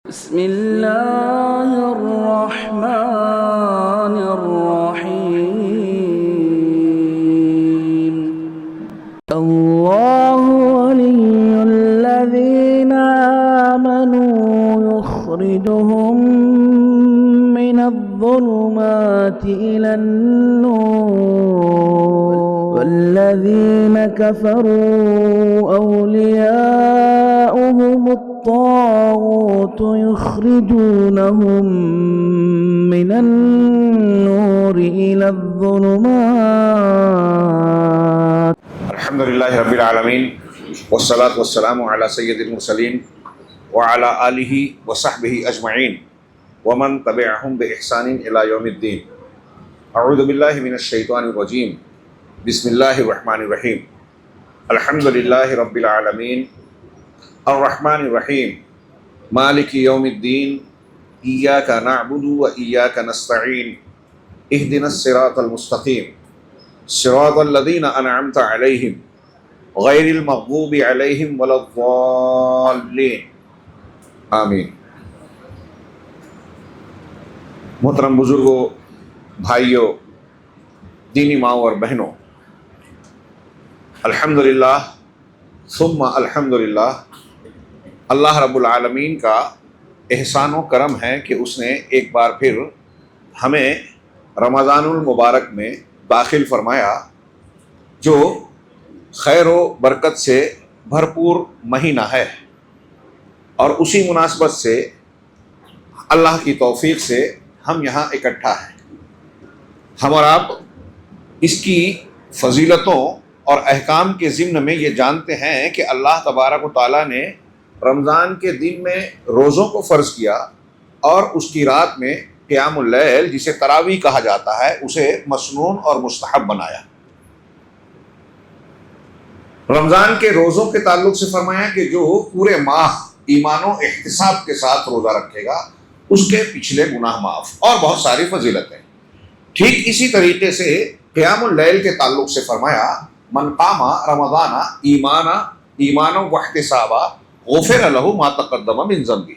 بسم اللہ الرحمن الرحیم اللہ ولی الذین آمنوا یخرجهم من الظلمات إلى النور والذین كفروا أولیاؤهم الطاغوت يخرجونهم من النور إلى الظلمات. الحمد لله رب العالمين والصلاة والسلام على سيد المرسلين وعلى آله وصحبه أجمعين ومن تبعهم بإحسان إلى يوم الدين. أعوذ بالله من الشيطان الرجيم. بسم الله الرحمن الرحيم. الحمد لله رب العالمين الرحمن الرحيم مالك يوم الدين إياك نعبد وإياك نستعين اهدنا الصراط المستقيم صراط الذين أنعمت عليهم غير المغضوب عليهم ولا الضالين آمین. محترم بزرگوں، بھائیوں، دینی ماؤں اور بہنوں، الحمدللہ ثم الحمدللہ، اللہ رب العالمین کا احسان و کرم ہے کہ اس نے ایک بار پھر ہمیں رمضان المبارک میں داخل فرمایا، جو خیر و برکت سے بھرپور مہینہ ہے، اور اسی مناسبت سے اللہ کی توفیق سے ہم یہاں اکٹھا ہیں. ہم اور آپ اس کی فضیلتوں اور احکام کے ضمن میں یہ جانتے ہیں کہ اللہ تبارک و تعالیٰ نے رمضان کے دن میں روزوں کو فرض کیا، اور اس کی رات میں قیام اللیل، جسے تراویح کہا جاتا ہے، اسے مسنون اور مستحب بنایا. رمضان کے روزوں کے تعلق سے فرمایا کہ جو پورے ماہ ایمان و احتساب کے ساتھ روزہ رکھے گا اس کے پچھلے گناہ معاف، اور بہت ساری فضیلتیں. ٹھیک اسی طریقے سے قیام اللیل کے تعلق سے فرمایا من قام رمضان ایمانا واحتسابا غفر لہ ما تقدم من ذنبہ.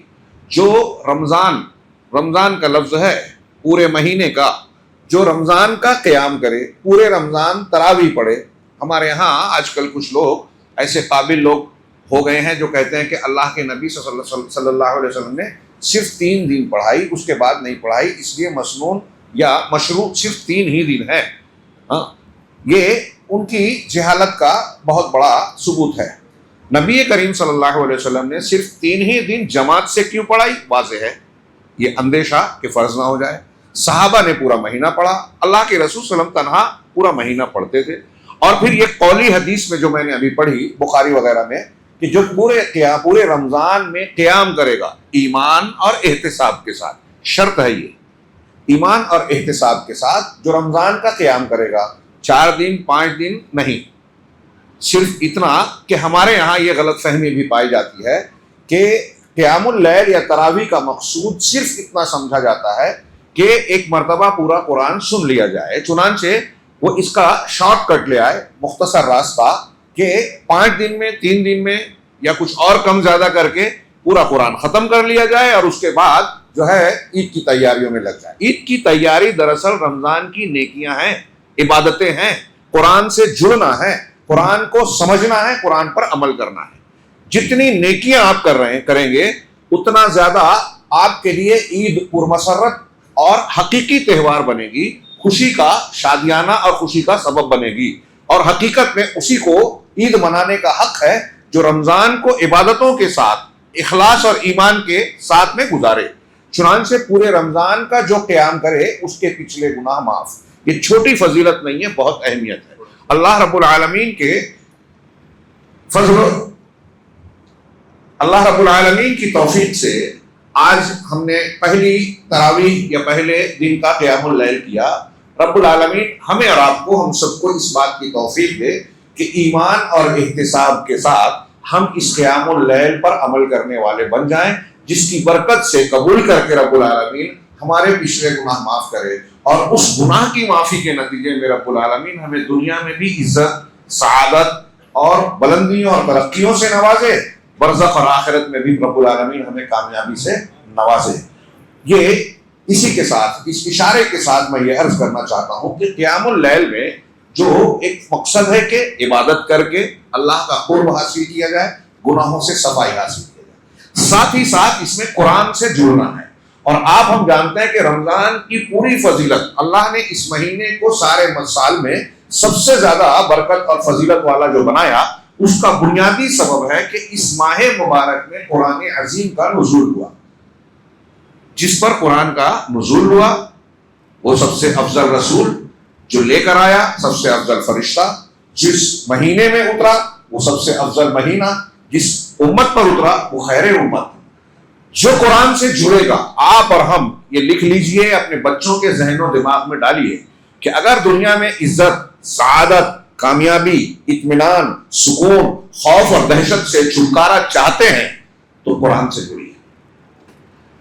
جو رمضان کا لفظ ہے پورے مہینے کا، جو رمضان کا قیام کرے، پورے رمضان تراویح پڑھے. ہمارے ہاں آج کل کچھ لوگ ایسے قابل لوگ ہو گئے ہیں جو کہتے ہیں کہ اللہ کے نبی صلی اللہ علیہ وسلم نے صرف 3 دن پڑھائی، اس کے بعد نہیں پڑھائی، اس لیے مسنون یا مشروع صرف 3 ہی دن ہے. یہ ان کی جہالت کا بہت بڑا ثبوت ہے. نبی کریم صلی اللہ علیہ وسلم نے صرف 3 ہی دن جماعت سے کیوں پڑھائی؟ واضح ہے، یہ اندیشہ کہ فرض نہ ہو جائے. صحابہ نے پورا مہینہ پڑھا، اللہ کے رسول صلی اللہ علیہ وسلم تنہا پورا مہینہ پڑھتے تھے. اور پھر یہ قولی حدیث میں جو میں نے ابھی پڑھی بخاری وغیرہ میں، کہ جو پورے رمضان میں قیام کرے گا ایمان اور احتساب کے ساتھ، شرط ہے یہ، ایمان اور احتساب کے ساتھ جو رمضان کا قیام کرے گا، 4 دن 5 دن نہیں. صرف اتنا کہ ہمارے یہاں یہ غلط فہمی بھی پائی جاتی ہے کہ قیام اللیل یا تراویح کا مقصود صرف اتنا سمجھا جاتا ہے کہ ایک مرتبہ پورا قرآن سن لیا جائے. چنانچہ وہ اس کا شارٹ کٹ لے آئے، مختصر راستہ، کہ 5 دن میں 3 دن میں یا کچھ اور کم زیادہ کر کے پورا قرآن ختم کر لیا جائے، اور اس کے بعد جو ہے عید کی تیاریوں میں لگ جائے. عید کی تیاری دراصل رمضان کی نیکیاں ہیں، عبادتیں ہیں، قرآن سے جڑنا ہے، قرآن کو سمجھنا ہے، قرآن پر عمل کرنا ہے. جتنی نیکیاں آپ کریں گے اتنا زیادہ آپ کے لیے عید پرمسرت اور حقیقی تہوار بنے گی، خوشی کا، شادیانہ اور خوشی کا سبب بنے گی. اور حقیقت میں اسی کو عید منانے کا حق ہے جو رمضان کو عبادتوں کے ساتھ، اخلاص اور ایمان کے ساتھ میں گزارے. چنانچہ پورے رمضان کا جو قیام کرے اس کے پچھلے گناہ معاف. یہ چھوٹی فضیلت نہیں ہے، بہت اہمیت ہے. اللہ رب العالمین کی توفیق سے آج ہم نے پہلی تراویح یا پہلے دن کا قیام اللیل کیا. رب العالمین ہمیں اور آپ کو، ہم سب کو اس بات کی توفیق دے کہ ایمان اور احتساب کے ساتھ ہم اس قیام اللیل پر عمل کرنے والے بن جائیں، جس کی برکت سے قبول کر کے رب العالمین ہمارے پچھلے گناہ معاف کرے، اور اس گناہ کی معافی کے نتیجے میں رب العالمین ہمیں دنیا میں بھی عزت، سعادت اور بلندیوں اور ترقیوں سے نوازے، برزخ اور آخرت میں بھی رب العالمین ہمیں کامیابی سے نوازے۔ یہ اسی کے ساتھ، اس اشارے کے ساتھ میں یہ عرض کرنا چاہتا ہوں کہ قیام اللیل میں جو ایک مقصد ہے کہ عبادت کر کے اللہ کا قرب حاصل کیا جائے، گناہوں سے صفائی حاصل کیا جائے، ساتھ ہی ساتھ اس میں قرآن سے جڑنا ہے۔ اور آپ ہم جانتے ہیں کہ رمضان کی پوری فضیلت، اللہ نے اس مہینے کو سارے سال میں سب سے زیادہ برکت اور فضیلت والا جو بنایا، اس کا بنیادی سبب ہے کہ اس ماہ مبارک میں قرآن عظیم کا نزول ہوا۔ جس پر قرآن کا نزول ہوا وہ سب سے افضل رسول جو لے کر آیا، سب سے افضل فرشتہ جس مہینے میں اترا وہ سب سے افضل مہینہ، جس امت پر اترا وہ خیر امت۔ جو قرآن سے جڑے گا، آپ اور ہم یہ لکھ لیجئے، اپنے بچوں کے ذہن و دماغ میں ڈالیے کہ اگر دنیا میں عزت، سعادت، کامیابی، اطمینان، سکون، خوف اور دہشت سے چھٹکارا چاہتے ہیں تو قرآن سے جڑیے،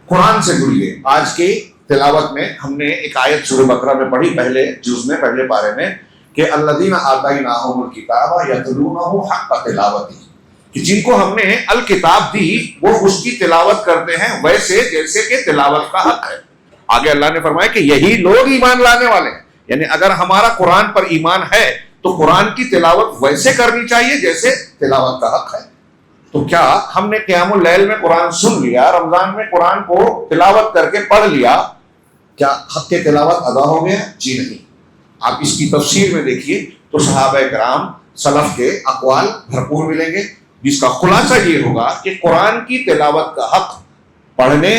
قرآن سے جڑیے۔ آج کی تلاوت میں ہم نے ایک آیت سورہ بقرہ میں پڑھی، پہلے جز میں، پہلے پارے میں، کہ الذین آتیناہم الکتاب یتلونہ حق تلاوتہ، کہ جن کو ہم نے الکتاب دی وہ اس کی تلاوت کرتے ہیں ویسے جیسے کہ تلاوت کا حق ہے۔ آگے اللہ نے فرمایا کہ یہی لوگ ایمان لانے والے ہیں، یعنی اگر ہمارا قرآن پر ایمان ہے تو قرآن کی تلاوت ویسے کرنی چاہیے جیسے تلاوت کا حق ہے۔ تو کیا ہم نے قیام اللیل میں قرآن سن لیا، رمضان میں قرآن کو تلاوت کر کے پڑھ لیا، کیا حق تلاوت ادا ہو گیا؟ جی نہیں۔ آپ اس کی تفسیر میں دیکھیے تو صحابہ کرام، سلف کے اقوال بھرپور ملیں گے، جس کا خلاصہ یہ ہوگا کہ قرآن کی تلاوت کا حق پڑھنے،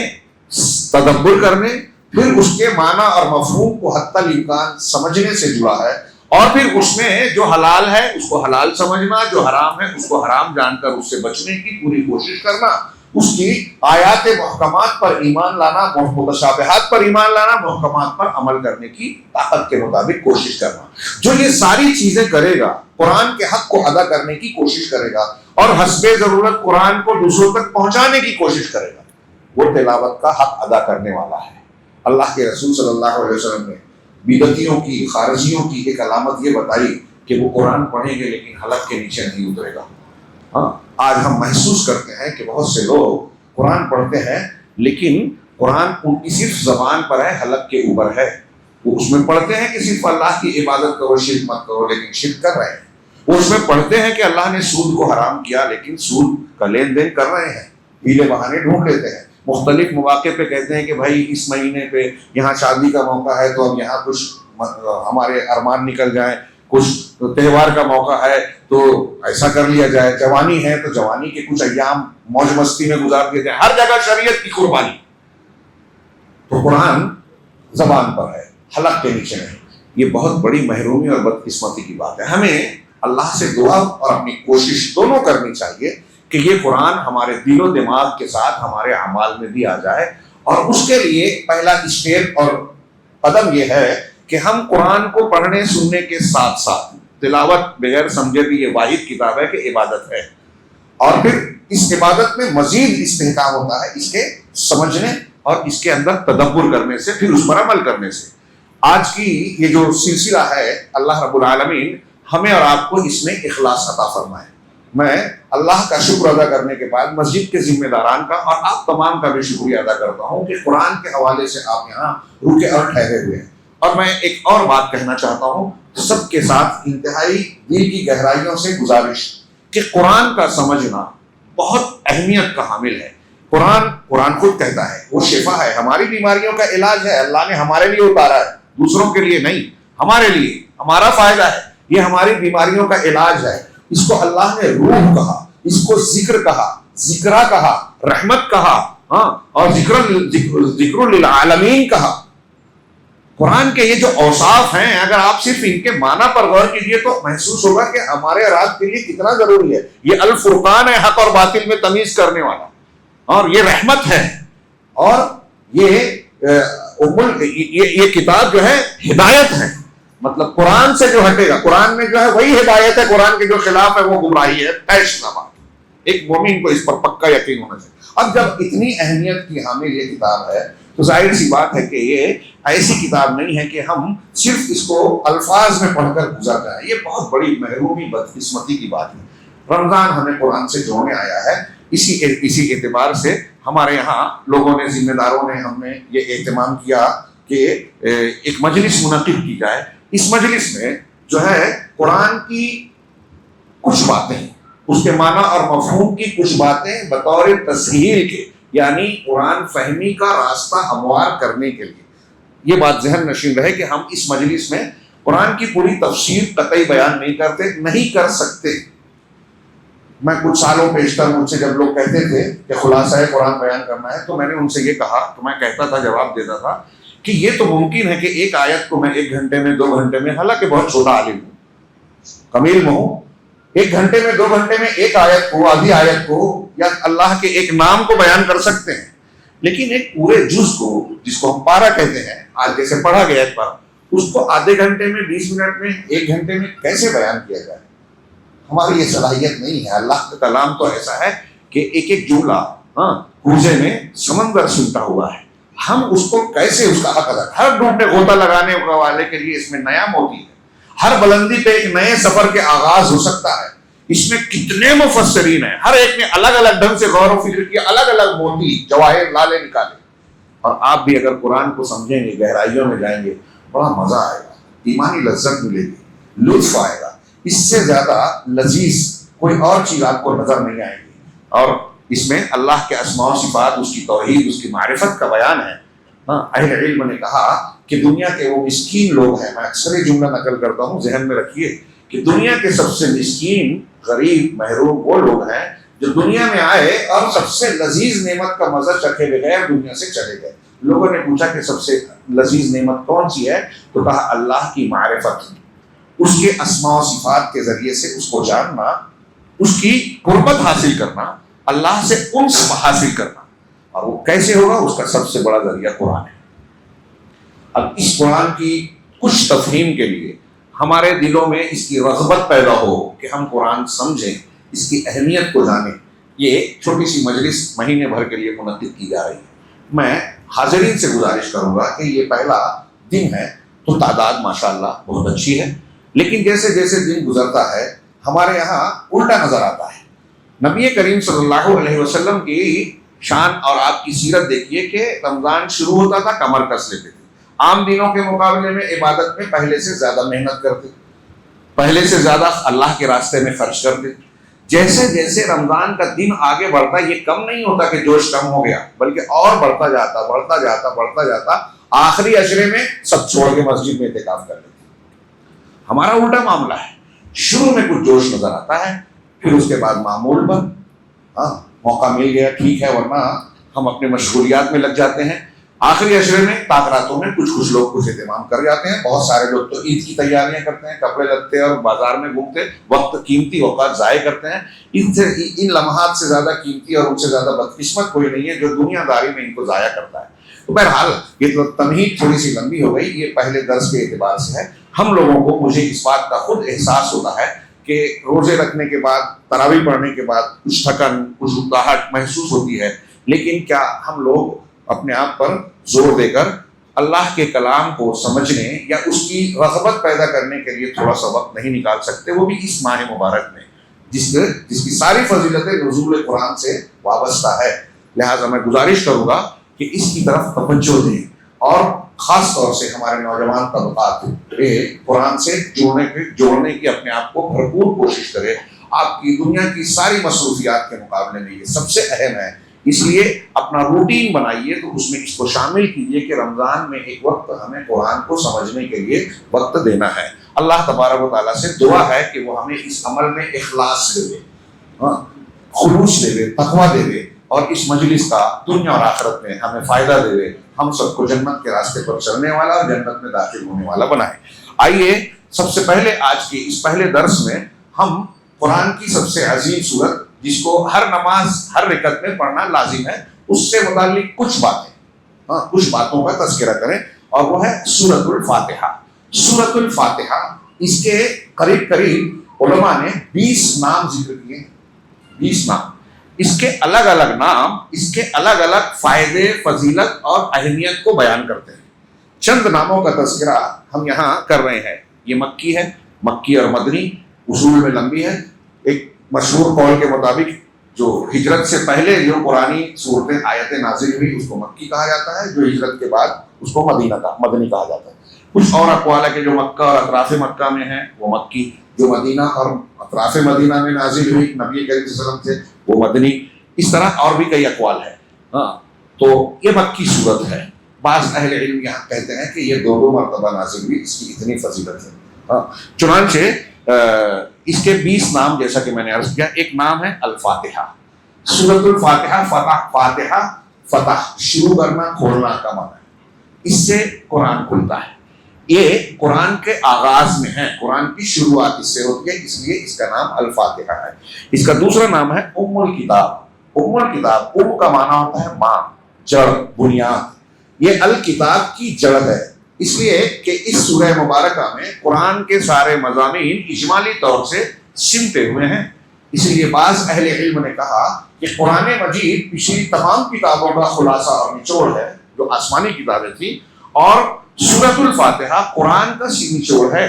تدبر کرنے، پھر اس کے معنی اور مفہوم کو حتی الامکان سمجھنے سے جڑا ہے، اور پھر اس میں جو حلال ہے اس کو حلال سمجھنا، جو حرام ہے اس کو حرام جان کر اس سے بچنے کی پوری کوشش کرنا، اس کی آیات محکمات پر ایمان لانا، متشابہات پر ایمان لانا، محکمات پر عمل کرنے کی طاقت کے مطابق کوشش کرنا۔ جو یہ ساری چیزیں کرے گا، قرآن کے حق کو ادا کرنے کی کوشش کرے گا اور حسب ضرورت قرآن کو دوسروں تک پہنچانے کی کوشش کرے گا، وہ تلاوت کا حق ادا کرنے والا ہے۔ اللہ کے رسول صلی اللہ علیہ وسلم نے بدعتیوں کی، خارجیوں کی ایک علامت یہ بتائی کہ وہ قرآن پڑھیں گے لیکن حلق کے نیچے نہیں اترے گا۔ ہاں، آج ہم محسوس کرتے ہیں کہ بہت سے لوگ قرآن پڑھتے ہیں لیکن قرآن ان کی صرف زبان پر ہے، حلق کے اوپر ہے۔ وہ اس میں پڑھتے ہیں کہ صرف اللہ کی عبادت کرو، شرک مت کرو، لیکن شرک کر رہے ہیں۔ وہ اس میں پڑھتے ہیں کہ اللہ نے سود کو حرام کیا، لیکن سود کا لین دین کر رہے ہیں، ہیلے بہانے ڈھونڈ لیتے ہیں۔ مختلف مواقع پہ کہتے ہیں کہ بھائی اس مہینے پہ یہاں شادی کا موقع ہے تو اب یہاں کچھ ہمارے ارمان نکل جائیں، کچھ تہوار کا موقع ہے تو ایسا کر لیا جائے، جوانی ہے تو جوانی کے کچھ ایام موج مستی میں گزار دیے جائیں۔ ہر جگہ شریعت کی قربانی۔ تو قرآن زبان پر ہے، حلق کے نیچے نہیں۔ یہ بہت بڑی محرومی اور بدقسمتی کی بات ہے۔ ہمیں اللہ سے دعا اور اپنی کوشش دونوں کرنی چاہیے کہ یہ قرآن ہمارے دل و دماغ کے ساتھ ہمارے اعمال میں بھی آ جائے، اور اس کے لیے پہلا اسٹیپ اور قدم یہ ہے کہ ہم قرآن کو پڑھنے سننے کے ساتھ ساتھ، تلاوت بغیر سمجھے بھی یہ واحد کتاب ہے کہ عبادت ہے، اور پھر اس عبادت میں مزید استحکام ہوتا ہے اس کے سمجھنے اور اس کے اندر تدبر کرنے سے، پھر اس پر عمل کرنے سے۔ آج کی یہ جو سلسلہ ہے، اللہ رب العالمین ہمیں اور آپ کو اس میں اخلاص عطا فرمائے۔ میں اللہ کا شکر ادا کرنے کے بعد مسجد کے ذمہ داران کا اور آپ تمام کا بھی شکریہ ادا کرتا ہوں کہ قرآن کے حوالے سے آپ یہاں رکے اور ٹھہرے ہوئے ہیں۔ اور میں ایک اور بات کہنا چاہتا ہوں سب کے ساتھ، انتہائی دل کی گہرائیوں سے گزارش کہ قرآن کا سمجھنا بہت اہمیت کا حامل ہے۔ قرآن خود کہتا ہے وہ شفا ہے، ہماری بیماریوں کا علاج ہے، اللہ نے ہمارے لیے اتارا ہے، دوسروں کے لیے نہیں، ہمارے لیے، ہمارا فائدہ ہے، یہ ہماری بیماریوں کا علاج ہے۔ اس کو اللہ نے روح کہا، اس کو ذکر کہا، ذکرہ کہا، رحمت کہا، ہاں، اور ذکر للعالمین کہا۔ قرآن کے یہ جو اوصاف ہیں، اگر آپ صرف ان کے معنی پر غور کیجئے تو محسوس ہوگا کہ ہمارے رات کے لیے کتنا ضروری ہے۔ یہ الفرقان ہے، حق اور باطل میں تمیز کرنے والا، اور یہ رحمت ہے، اور یہ کتاب جو ہے ہدایت ہے۔ مطلب قرآن سے جو ہٹے گا، قرآن میں جو ہے وہی ہدایت ہے، قرآن کے جو خلاف ہے وہ گمراہی ہے، طے بات۔ ایک مومن کو اس پر پکا یقین ہونا چاہیے۔ اب جب اتنی اہمیت کی حامل یہ کتاب ہے تو ظاہر سی بات ہے کہ یہ ایسی کتاب نہیں ہے کہ ہم صرف اس کو الفاظ میں پڑھ کر گزر جائیں۔ یہ بہت بڑی محرومی، بدقسمتی کی بات ہے۔ رمضان ہمیں قرآن سے جوڑنے آیا ہے، اسی اعتبار سے ہمارے یہاں لوگوں نے، ذمہ داروں نے، ہم نے یہ اہتمام کیا کہ ایک مجلس منعقد کی جائے. اس مجلس میں جو ہے قرآن کی کچھ باتیں، اس کے معنی اور مفہوم کی کچھ باتیں بطور تسہیل کے، یعنی قرآن فہمی کا راستہ ہموار کرنے کے لیے، یہ بات ذہن نشین رہے کہ ہم اس مجلس میں قرآن کی پوری تفسیر قطعی بیان نہیں کرتے، نہیں کر سکتے. میں کچھ سالوں پیشتر مجھ سے جب لوگ کہتے تھے کہ خلاصہ قرآن بیان کرنا ہے، تو میں نے ان سے یہ کہا، تو میں کہتا تھا، جواب دیتا تھا کہ یہ تو ممکن ہے کہ ایک آیت کو میں 1 گھنٹے میں 2 گھنٹے میں، حالانکہ بہت چھوٹا عالم ہوں، کمیل میں ہوں، 1 گھنٹے میں 2 گھنٹے میں ایک آیت کو، آدھی آیت کو، یا اللہ کے ایک نام کو بیان کر سکتے ہیں. لیکن ایک پورے جز کو، جس کو ہم پارہ کہتے ہیں، آج جیسے پڑھا گیا ایک بار، اس کو آدھے گھنٹے میں، 20 منٹ میں، 1 گھنٹے میں کیسے بیان کیا جائے؟ ہماری یہ صلاحیت نہیں ہے. اللہ کا کلام تو ایسا ہے کہ ایک ایک جملہ کوزے میں سمندر سنتا ہوا ہے. ہم اس کو کیسے، اس کا حق ادا، ہر ڈھونڈنے غوطہ لگانے والے کے لیے اس میں نیا موتی ہے. ہر بلندی پہ ایک نئے سفر کے آغاز ہو سکتا ہے. اس میں کتنے مفسرین ہیں، ہر ایک نے الگ الگ ڈھنگ سے غور و فکر کیا، الگ الگ موتی، جواہر، لالے نکالے. اور آپ بھی اگر قرآن کو سمجھیں گے، گہرائیوں میں جائیں گے، بڑا مزہ آئے گا، ایمانی لذت ملے گی، لطف آئے گا. اس سے زیادہ لذیذ کوئی اور چیز آپ کو نظر نہیں آئے گی. اور اس میں اللہ کے اسماء و صفات، اس کی توحید، اس کی معرفت کا بیان ہے. اہل علم نے کہا کہ دنیا کے وہ مسکین لوگ ہیں، میں اکثر یہ جملہ نقل کرتا ہوں، ذہن میں رکھیے کہ دنیا کے سب سے مسکین، غریب، محروم وہ لوگ ہیں جو دنیا میں آئے اور سب سے لذیذ نعمت کا مزہ چکھے بغیر دنیا سے چلے گئے. لوگوں نے پوچھا کہ سب سے لذیذ نعمت کون سی ہے؟ تو کہا اللہ کی معرفت، اس کے اسماء و صفات کے ذریعے سے اس کو جاننا، اس کی قربت حاصل کرنا، اللہ سے انس حاصل کرنا. اور وہ کیسے ہوگا؟ اس کا سب سے بڑا ذریعہ قرآن ہے. اب اس قرآن کی کچھ تفہیم کے لیے ہمارے دلوں میں اس کی رغبت پیدا ہو کہ ہم قرآن سمجھیں، اس کی اہمیت کو جانیں. یہ چھوٹی سی مجلس مہینے بھر کے لیے منعقد کی جا رہی ہے. میں حاضرین سے گزارش کروں گا کہ یہ پہلا دن ہے تو تعداد ماشاءاللہ بہت اچھی ہے، لیکن جیسے جیسے دن گزرتا ہے ہمارے یہاں الٹا نظر آتا ہے. نبی کریم صلی اللہ علیہ وسلم کی شان اور آپ کی سیرت دیکھیے کہ رمضان شروع ہوتا تھا کمر کس لیتے تھے. عام دنوں کے مقابلے میں عبادت میں پہلے سے زیادہ محنت کرتے، پہلے سے زیادہ اللہ کے راستے میں خرچ کرتے. جیسے جیسے رمضان کا دن آگے بڑھتا، یہ کم نہیں ہوتا کہ جوش کم ہو گیا، بلکہ اور بڑھتا جاتا بڑھتا جاتا بڑھتا جاتا. آخری عشرے میں سب چھوڑ کے مسجد میں اعتکاف کر لیتے. ہمارا الٹا معاملہ ہے، شروع میں کچھ جوش نظر آتا ہے، پھر اس کے بعد معمول پر موقع مل گیا ٹھیک ہے، ورنہ ہم اپنے مشغولیات میں لگ جاتے ہیں. آخری عشرے میں تاخراتوں میں کچھ لوگ کچھ اہتمام کر جاتے ہیں. بہت سارے لوگ تو عید کی تیاریاں کرتے ہیں، کپڑے لتے اور بازار میں گھومتے وقت قیمتی اوقات ضائع کرتے ہیں. ان لمحات سے زیادہ قیمتی اور ان سے زیادہ بدقسمت کوئی نہیں ہے جو دنیا داری میں ان کو ضائع کرتا ہے. تو بہرحال یہ تو تمہید تھوڑی سی لمبی ہو گئی، یہ پہلے درس کے اعتبار سے ہے. ہم لوگوں کو، مجھے اس بات کا خود احساس ہوتا ہے کہ روزے رکھنے کے بعد، تراویح پڑھنے کے بعد کچھ تھکن، کچھ اکتاہٹ محسوس ہوتی ہے. لیکن کیا ہم لوگ اپنے آپ پر زور دے کر اللہ کے کلام کو سمجھنے یا اس کی رغبت پیدا کرنے کے لیے تھوڑا سا وقت نہیں نکال سکتے، وہ بھی اس ماہ مبارک میں جس کی ساری فضیلتیں نزول قرآن سے وابستہ ہے؟ لہٰذا میں گزارش کروں گا کہ اس کی طرف توجہ دیں، اور خاص طور سے ہمارے نوجوان طبقات قرآن سے جوڑنے کی اپنے آپ کو بھرپور کوشش کرے. آپ کی دنیا کی ساری مصروفیات کے مقابلے میں یہ سب سے اہم ہے. اس لیے اپنا روٹین بنائیے، تو اس میں اس کو شامل کیجیے کہ رمضان میں ایک وقت ہمیں قرآن کو سمجھنے کے لیے وقت دینا ہے. اللہ تبارک و تعالیٰ سے دعا ہے کہ وہ ہمیں اس عمل میں اخلاص دے دے، خلوص دے دے، تقویٰ دے دے، اور اس مجلس کا دنیا اور آخرت میں ہمیں فائدہ دے دے، ہم سب کو جنت کے راستے پر چلنے والا اور جنت میں داخل ہونے والا بنائے. آئیے سب سے پہلے آج کے اس پہلے درس میں ہم قرآن کی سب سے عظیم سورت، جس کو ہر نماز ہر رکعت میں پڑھنا لازم ہے، اس سے متعلق کچھ باتوں کا تذکرہ کریں، اور وہ ہے سورۃ الفاتحہ. سورۃ الفاتحہ، اس کے قریب علماء نے 20 نام ذکر کیے، 20 نام. اس کے الگ الگ نام اس کے الگ الگ فائدے، فضیلت اور اہمیت کو بیان کرتے ہیں. چند ناموں کا تذکرہ ہم یہاں کر رہے ہیں. یہ مکی اور مدنی، اصول میں لمبی ہے. ایک مشہور قول کے مطابق جو ہجرت سے پہلے جو پرانی صورتیں آیتیں نازل ہوئی اس کو مکی کہا جاتا ہے، جو ہجرت کے بعد اس کو مدنی کہا جاتا ہے۔ کچھ اور اقوال ہے کہ جو مکہ اور اطراف مکہ میں ہیں وہ مکی، جو مدینہ اور اطراف مدینہ میں نازل ہوئی نبی کریم صلی اللہ علیہ وسلم سے وہ مدنی، اس طرح اور بھی کئی اقوال ہیں۔ ہاں تو یہ مکی صورت ہے۔ بعض اہل علم یہاں کہتے ہیں کہ یہ 2 مرتبہ نازل ہوئی، اس کی اتنی فضیلت ہے۔ ہاں چنانچہ اس کے 20 نام جیسا کہ میں نے عرض کیا، ایک نام ہے الفاتحہ۔ سورۃ الفاتحہ، فاتحہ فتح، شروع کرنا کھولنا کا معنی ہے، اس سے قرآن کھلتا ہے۔ یہ قرآن کے آغاز میں ہے، قرآن کی شروعات اس سے ہوتی ہے، اس لیے اس کا نام الفاتحہ ہے۔ اس کا دوسرا نام ہے ام الکتاب۔ ام الکتاب، ام کا معنی ہوتا ہے ماں، جڑ، بنیاد۔ یہ الکتاب کی جڑ ہے، اس لیے کہ اس سورہ مبارکہ میں قرآن کے سارے مضامین اجمالی طور سے سمٹے ہوئے ہیں۔ اس لیے بعض اہل علم نے کہا کہ قرآن مجید پچھلی تمام کتابوں کا خلاصہ اور نچوڑ ہے جو آسمانی کتابیں تھیں، اور سورۃ الفاتحہ قرآن کا نچوڑ ہے۔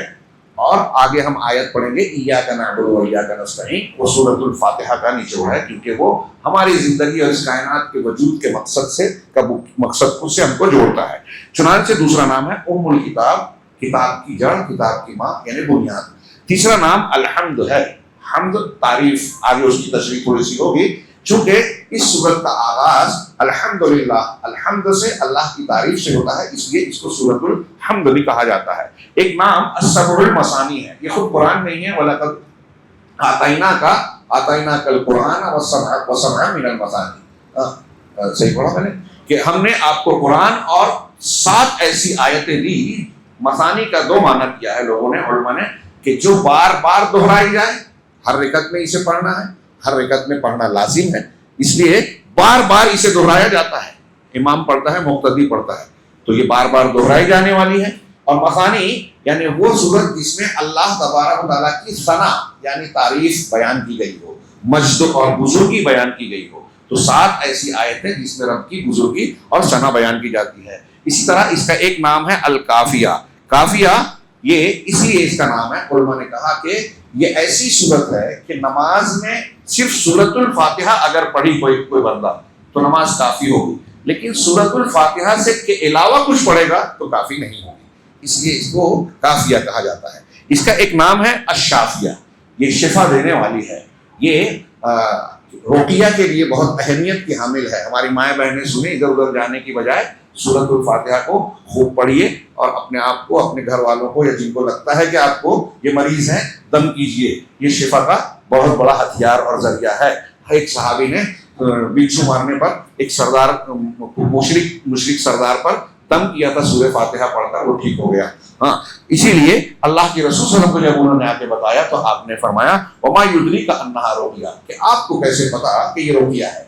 اور آگے ہم آیت پڑھیں گے ایاک نعبد و ایاک نستعین، وہ سورۃ الفاتحہ کا نچوڑ ہے، کیونکہ وہ ہماری زندگی اور اس کائنات کے وجود کے مقصد کو سے ہم کو جوڑتا ہے۔ چنانچہ دوسرا نام ہے ام الکتاب، کتاب کی جڑ، کتاب کی ماں یعنی بنیاد۔ تیسرا نام الحمد ہے، حمد تعریف، آگے اس کی تشریح تھوڑی سی ہوگی، چونکہ اس سورت کا آغاز الحمدللہ، الحمد سے اللہ کی تعریف سے ہوتا ہے، اس لیے اس کو سورۃ الحمد بھی کہا جاتا ہے۔ ایک نام السبع المثانی ہے، یہ خود قرآن نہیں ہے، وَلَقَدْ آتَيْنَاكَ الْقُرْآنَ وَسَبْعًا مِنَ الْمَثَانِي، صحیح پڑھا میں نے کہ ہم نے آپ کو قرآن اور 7 ایسی آیتیں دی۔ مثانی کا 2 معنی کیا ہے لوگوں نے، علماء نے، کہ جو بار بار دہرائی جائے، ہر رکعت میں اسے پڑھنا ہے، ہر رکعت میں پڑھنا لازم ہے، اس لیے بار بار اسے دہرایا جاتا ہے، امام پڑھتا ہے، مقتدی پڑھتا ہے، تو یہ بار بار دہرائی جانے والی ہے۔ اور مثانی یعنی وہ صورت جس میں اللہ تبارک و تعالیٰ کی ثنا یعنی تعریف بیان کی گئی ہو، مجد اور بزرگی بیان کی گئی ہو، تو 7 ایسی آیتیں جس میں رب کی بزرگی اور ثنا بیان کی جاتی ہے۔ اسی طرح اس کا ایک نام ہے الکافیہ۔ کافیہ یہ اس لیے اس کا نام ہے، علماء نے کہا کہ یہ ایسی صورت ہے کہ نماز میں صرف سورۃ الفاتحہ اگر پڑھی کوئی بندہ تو نماز کافی ہوگی، لیکن سورۃ الفاتحہ سے کے علاوہ کچھ پڑھے گا تو کافی نہیں ہوگی، اس لیے اس کو کافیہ کہا جاتا ہے۔ اس کا ایک نام ہے الشافیہ، یہ شفا دینے والی ہے، یہ روقیہ کے لیے بہت اہمیت کی حامل ہے۔ ہماری مائیں بہنیں سنیں، ادھر ادھر جانے کی بجائے سورۃ الفاتحہ کو خوب پڑھیے اور اپنے آپ کو، اپنے گھر والوں کو، یا جن کو لگتا ہے کہ آپ کو یہ مریض ہیں، دم کیجئے، یہ شفا کا بہت بڑا ہتھیار اور ذریعہ ہے۔ ایک صحابی نے بچھو مارنے پر ایک سردار، مشرک سردار پر دم کیا تھا، سورہ فاتحہ پڑھ کر وہ ٹھیک ہو گیا۔ ہاں اسی لیے اللہ کے رسول صلی اللہ علیہ وسلم کو جب انہوں نے آ کے بتایا تو آپ نے فرمایا وما یدریک انہا روقیہ، کہ آپ کو کیسے پتا کہ یہ روقیہ ہے،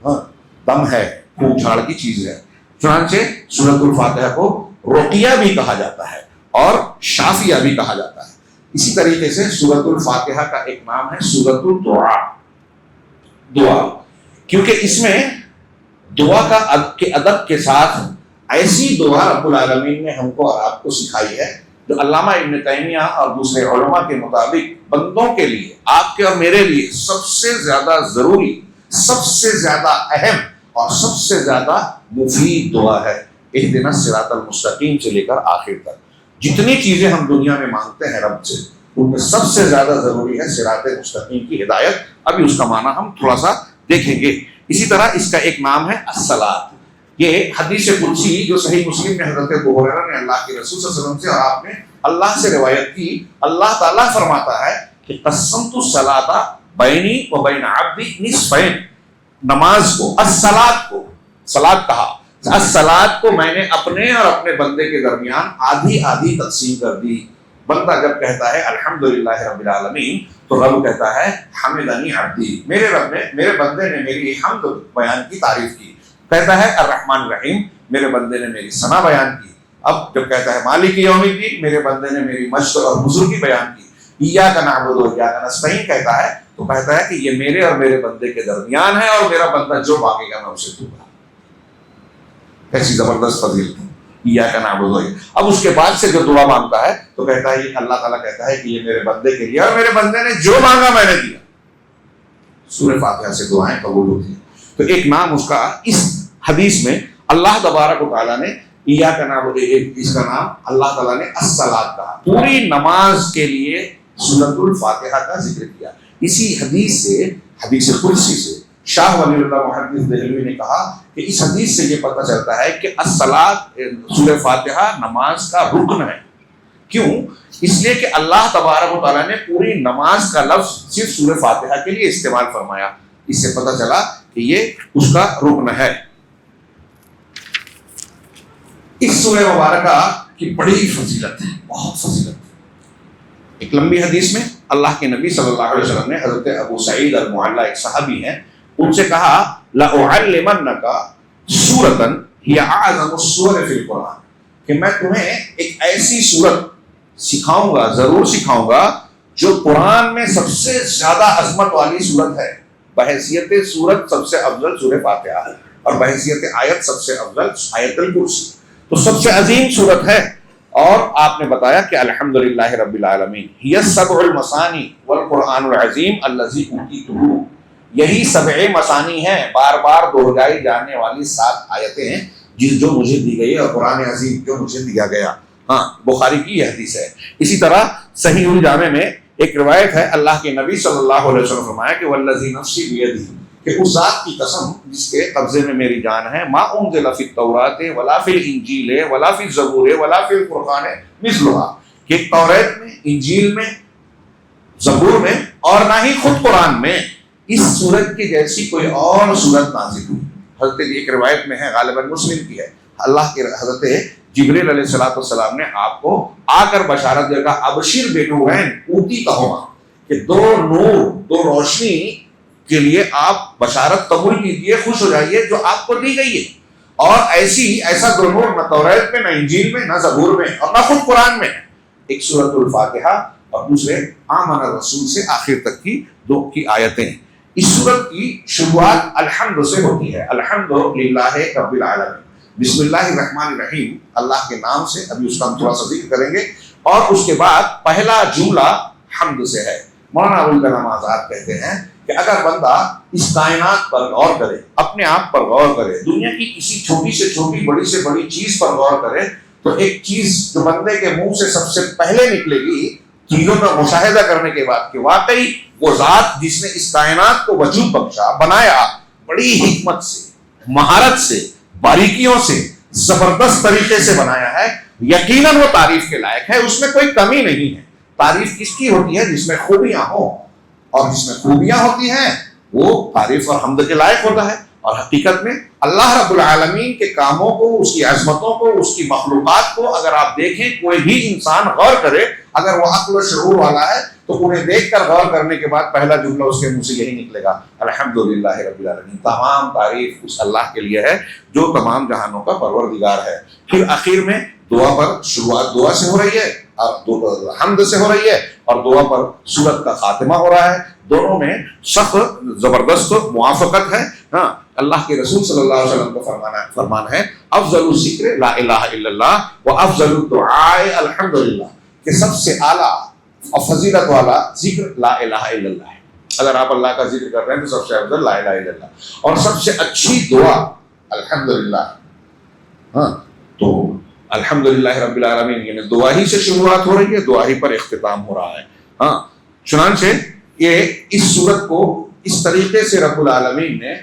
ہاں دم ہے، خون جھاڑ کی چیز ہے۔ چنانچہ سورۃ الفاتحہ کو روقیہ بھی کہا جاتا ہے اور شافیہ بھی کہا جاتا ہے۔ اسی طریقے سے سورۃ الفاتحہ کا ایک نام ہے سورۃ الدعاء، دعا، کیونکہ اس میں دعا کے ادب کے ساتھ ایسی دعا رب العالمین نے ہم کو اور آپ کو سکھائی ہے جو علامہ ابن تیمیہ اور دوسرے علماء کے مطابق بندوں کے لیے، آپ کے اور میرے لیے سب سے زیادہ ضروری، سب سے زیادہ اہم اور سب سے زیادہ مفید دعا ہے۔ اہدنا الصراط المستقیم سے لے کر آخر تک جتنی چیزیں ہم دنیا میں مانگتے ہیں رب سے، ان میں سب سے زیادہ ضروری ہے صراط مستقیم کی ہدایت۔ ابھی اس کا معنی ہم تھوڑا سا دیکھیں گے۔ اسی طرح اس کا ایک نام ہے الصلاۃ، یہ حدیث قدسی جو صحیح مسلم میں حضرت ابو ہریرہ نے اللہ کے رسول صلی اللہ علیہ وسلم سے اور آپ نے اللہ سے روایت کی، اللہ تعالیٰ فرماتا ہے کہ قسمت الصلاۃ بینی و بین عبدی نصفین، نماز کو، الصلاۃ کو، صلاۃ کہا، الصلاۃ کو میں نے اپنے اور اپنے بندے کے درمیان آدھی آدھی تقسیم کر دی۔ بندہ جب کہتا ہے الحمدللہ رب العالمین تو رب کہتا ہے حمدنی عبدی، میرے بندے نے میری حمد بیان کی، تعریف کی۔ کہتا ہے الرحمن الرحیم، میرے بندے نے میری ثنا بیان کی۔ اب جب کہتا ہے مالک یوم الدین، میرے بندے نے میری مجد اور بزرگی بیان کی۔ ایاک نعبد و ایاک نستعین کہتا ہے تو کہتا ہے کہ یہ میرے اور میرے بندے کے درمیان ہے، اور میرا بندہ جو مانگے گا میں اسے دوں گا۔ کیسی زبردست فضیلت ہے، ایاک نعبد و ایاک۔ اب اس کے بعد سے جو دعا مانگتا ہے تو کہتا ہے، اللہ تعالیٰ کہتا ہے کہ یہ میرے بندے کے لیے، اور میرے بندے نے جو مانگا میں نے دیا۔ سورہ فاتحہ سے دعائیں قبول ہوتی ہیں. تو ایک نام اس کا اس حدیث میں اللہ تبارک و تعالیٰ نے ایاک نعبد، اس کا نام اللہ تعالیٰ نے الصلاۃ کہا. پوری نماز کے لیے سورۃ الفاتحہ کا ذکر کیا. اسی حدیث سے، حدیث قدسی سے شاہ ولی اللہ محدث دہلوی نے کہا کہ اس حدیث سے یہ پتہ چلتا ہے کہ الصلاۃ، سورہ فاتحہ نماز کا رکن ہے. کیوں؟ اس لیے کہ اللہ تبارک و تعالیٰ نے پوری نماز کا لفظ صرف سورہ فاتحہ کے لیے استعمال فرمایا. اس سے پتہ چلا کہ یہ اس کا رکن ہے. اس سورہ مبارکہ کی بڑی فضیلت ہے، بہت فضیلت ہے. ایک لمبی حدیث میں اللہ کے نبی صلی اللہ علیہ وسلم نے حضرت ابو سعید المعلیٰ، ایک صحابی ہیں، ان سے کہا لَأُعَلِّمَنَّكَ سُورَةً هِيَ أَعْظَمُ السُّوَرِ فِي الْقُرْآنِ، کہ میں تمہیں ایک ایسی سورت سکھاؤں گا، ضرور سکھاؤں گا، جو قرآن میں سب سے زیادہ عظمت والی سورت ہے. بحیثیت سورت سب سے افضل سورہ فاتحہ ہے، اور بحیثیت آیت سب سے افضل آیت الکرسی. تو سب سے عظیم سورت ہے. اور آپ نے بتایا کہ الحمدللہ رب العالمین ہی السبع المثانی والقرآن العظیم الذی اوتیتہ، یہی سبع مثانی ہیں، بار بار دہرائی جانے والی 7 آیتیں ہیں جو مجھے دی گئی، اور قرآن عظیم جو مجھے دیا گیا. ہاں، بخاری کی یہ حدیث ہے. اسی طرح صحیح الجامع میں ایک روایت ہے، اللہ کے نبی صلی اللہ علیہ وسلم فرمایا کہ والذی نفسی بیدہ، کہ اس ذات کی قسم جس کے قبضے میں میری جان ہے، ما انزل فی التوراۃ ولا فی الانجیل ولا فی الزبور ولا فی القرآن مثلھا، کہ توریت میں، انجیل میں، زبور میں، اور نہ ہی خود قرآن میں اس سورت کی جیسی کوئی اور سورت نازل ہوئی. حضرت ایک روایت میں ہے، غالباً مسلم کی ہے، اللہ کے حضرت جبریل علیہ السلام نے آپ کو آ کر بشارت دے گا، ابشر بنورین اوتیتہما، کہ 2 نور، 2 روشنی کے لیے آپ بشارت قبول کیجئے، خوش ہو جائیے جو آپ کو دی گئی ہے. اور ایسا 2 نور نہ توریت میں، نہ انجیل میں، نہ زبور میں، اور نہ خود قرآن میں. ایک سورۃ الفاتحہ اور دوسرے آمن الرسول سے آخر تک کی 2 کی آیتیں. اس سورت کی شروعات الحمد سے ہوتی ہے، الحمدللہ رب العالمین، بسم اللہ الرحمن الرحیم، اللہ کے نام سے. ابھی اس کا ہم تھوڑا سا ذکر کریں گے. اور اس کے بعد پہلا جملہ حمد سے ہے. مولانا ابوالکلام آزاد کہتے ہیں کہ اگر بندہ اس کائنات پر غور کرے، اپنے آپ پر غور کرے، دنیا کی کسی چھوٹی سے چھوٹی، بڑی سے بڑی چیز پر غور کرے، تو ایک چیز جو بندے کے منہ سے سب سے پہلے نکلے گی چیزوں کا مشاہدہ کرنے کے بعد، کہ واقعی وہ ذات جس نے اس کائنات کو وجود بخشا، بنایا، بڑی حکمت سے، مہارت سے، باریکیوں سے، زبردست طریقے سے بنایا ہے، یقیناً وہ تعریف کے لائق ہے، اس میں کوئی کمی نہیں ہے. تعریف کس کی ہوتی ہے؟ جس میں خوبیاں ہوں، اور جس میں خوبیاں ہوتی ہیں وہ تعریف اور حمد کے لائق ہوتا ہے. اور حقیقت میں اللہ رب العالمین کے کاموں کو، اس کی عظمتوں کو، اس کی مخلوقات کو اگر آپ دیکھیں، کوئی بھی انسان غور کرے، اگر وہ عقل و شعور والا ہے تو انہیں دیکھ کر غور کرنے کے بعد پہلا جملہ اس کے منہ سے یہی نکلے گا، الحمدللہ رب العالمین، تمام تعریف اس اللہ کے لیے ہے جو تمام جہانوں کا پروردگار ہے. پھر آخر میں دعا پر، شروعات دعا سے ہو رہی ہے اور حمد سے ہو رہی ہے، اور دعا پر سورت کا خاتمہ ہو رہا ہے. دونوں میں سخت زبردست موافقت ہے. ہاں، اللہ کے رسول صلی اللہ علیہ وسلم کا فرمان ہے، افضل الذکر لا الہ الا اللہ و افضل الدعاء الحمدللہ، کہ سب سے اعلیٰ اور فضیلت والا ذکر لا الہ الا اللہ ہے. اگر آپ اللہ کا ذکر کر رہے ہیں تو سب سے افضل لا الہ الا اللہ، اور سب سے اچھی دعا الحمدللہ. ہاں، تو الحمدللہ رب العالمین، یعنی دعا ہی سے شروعات ہو رہی ہے، دعا ہی پر اختتام ہو رہا ہے. ہاں، چنانچہ یہ اس صورت کو اس طریقے سے رب العالمین نے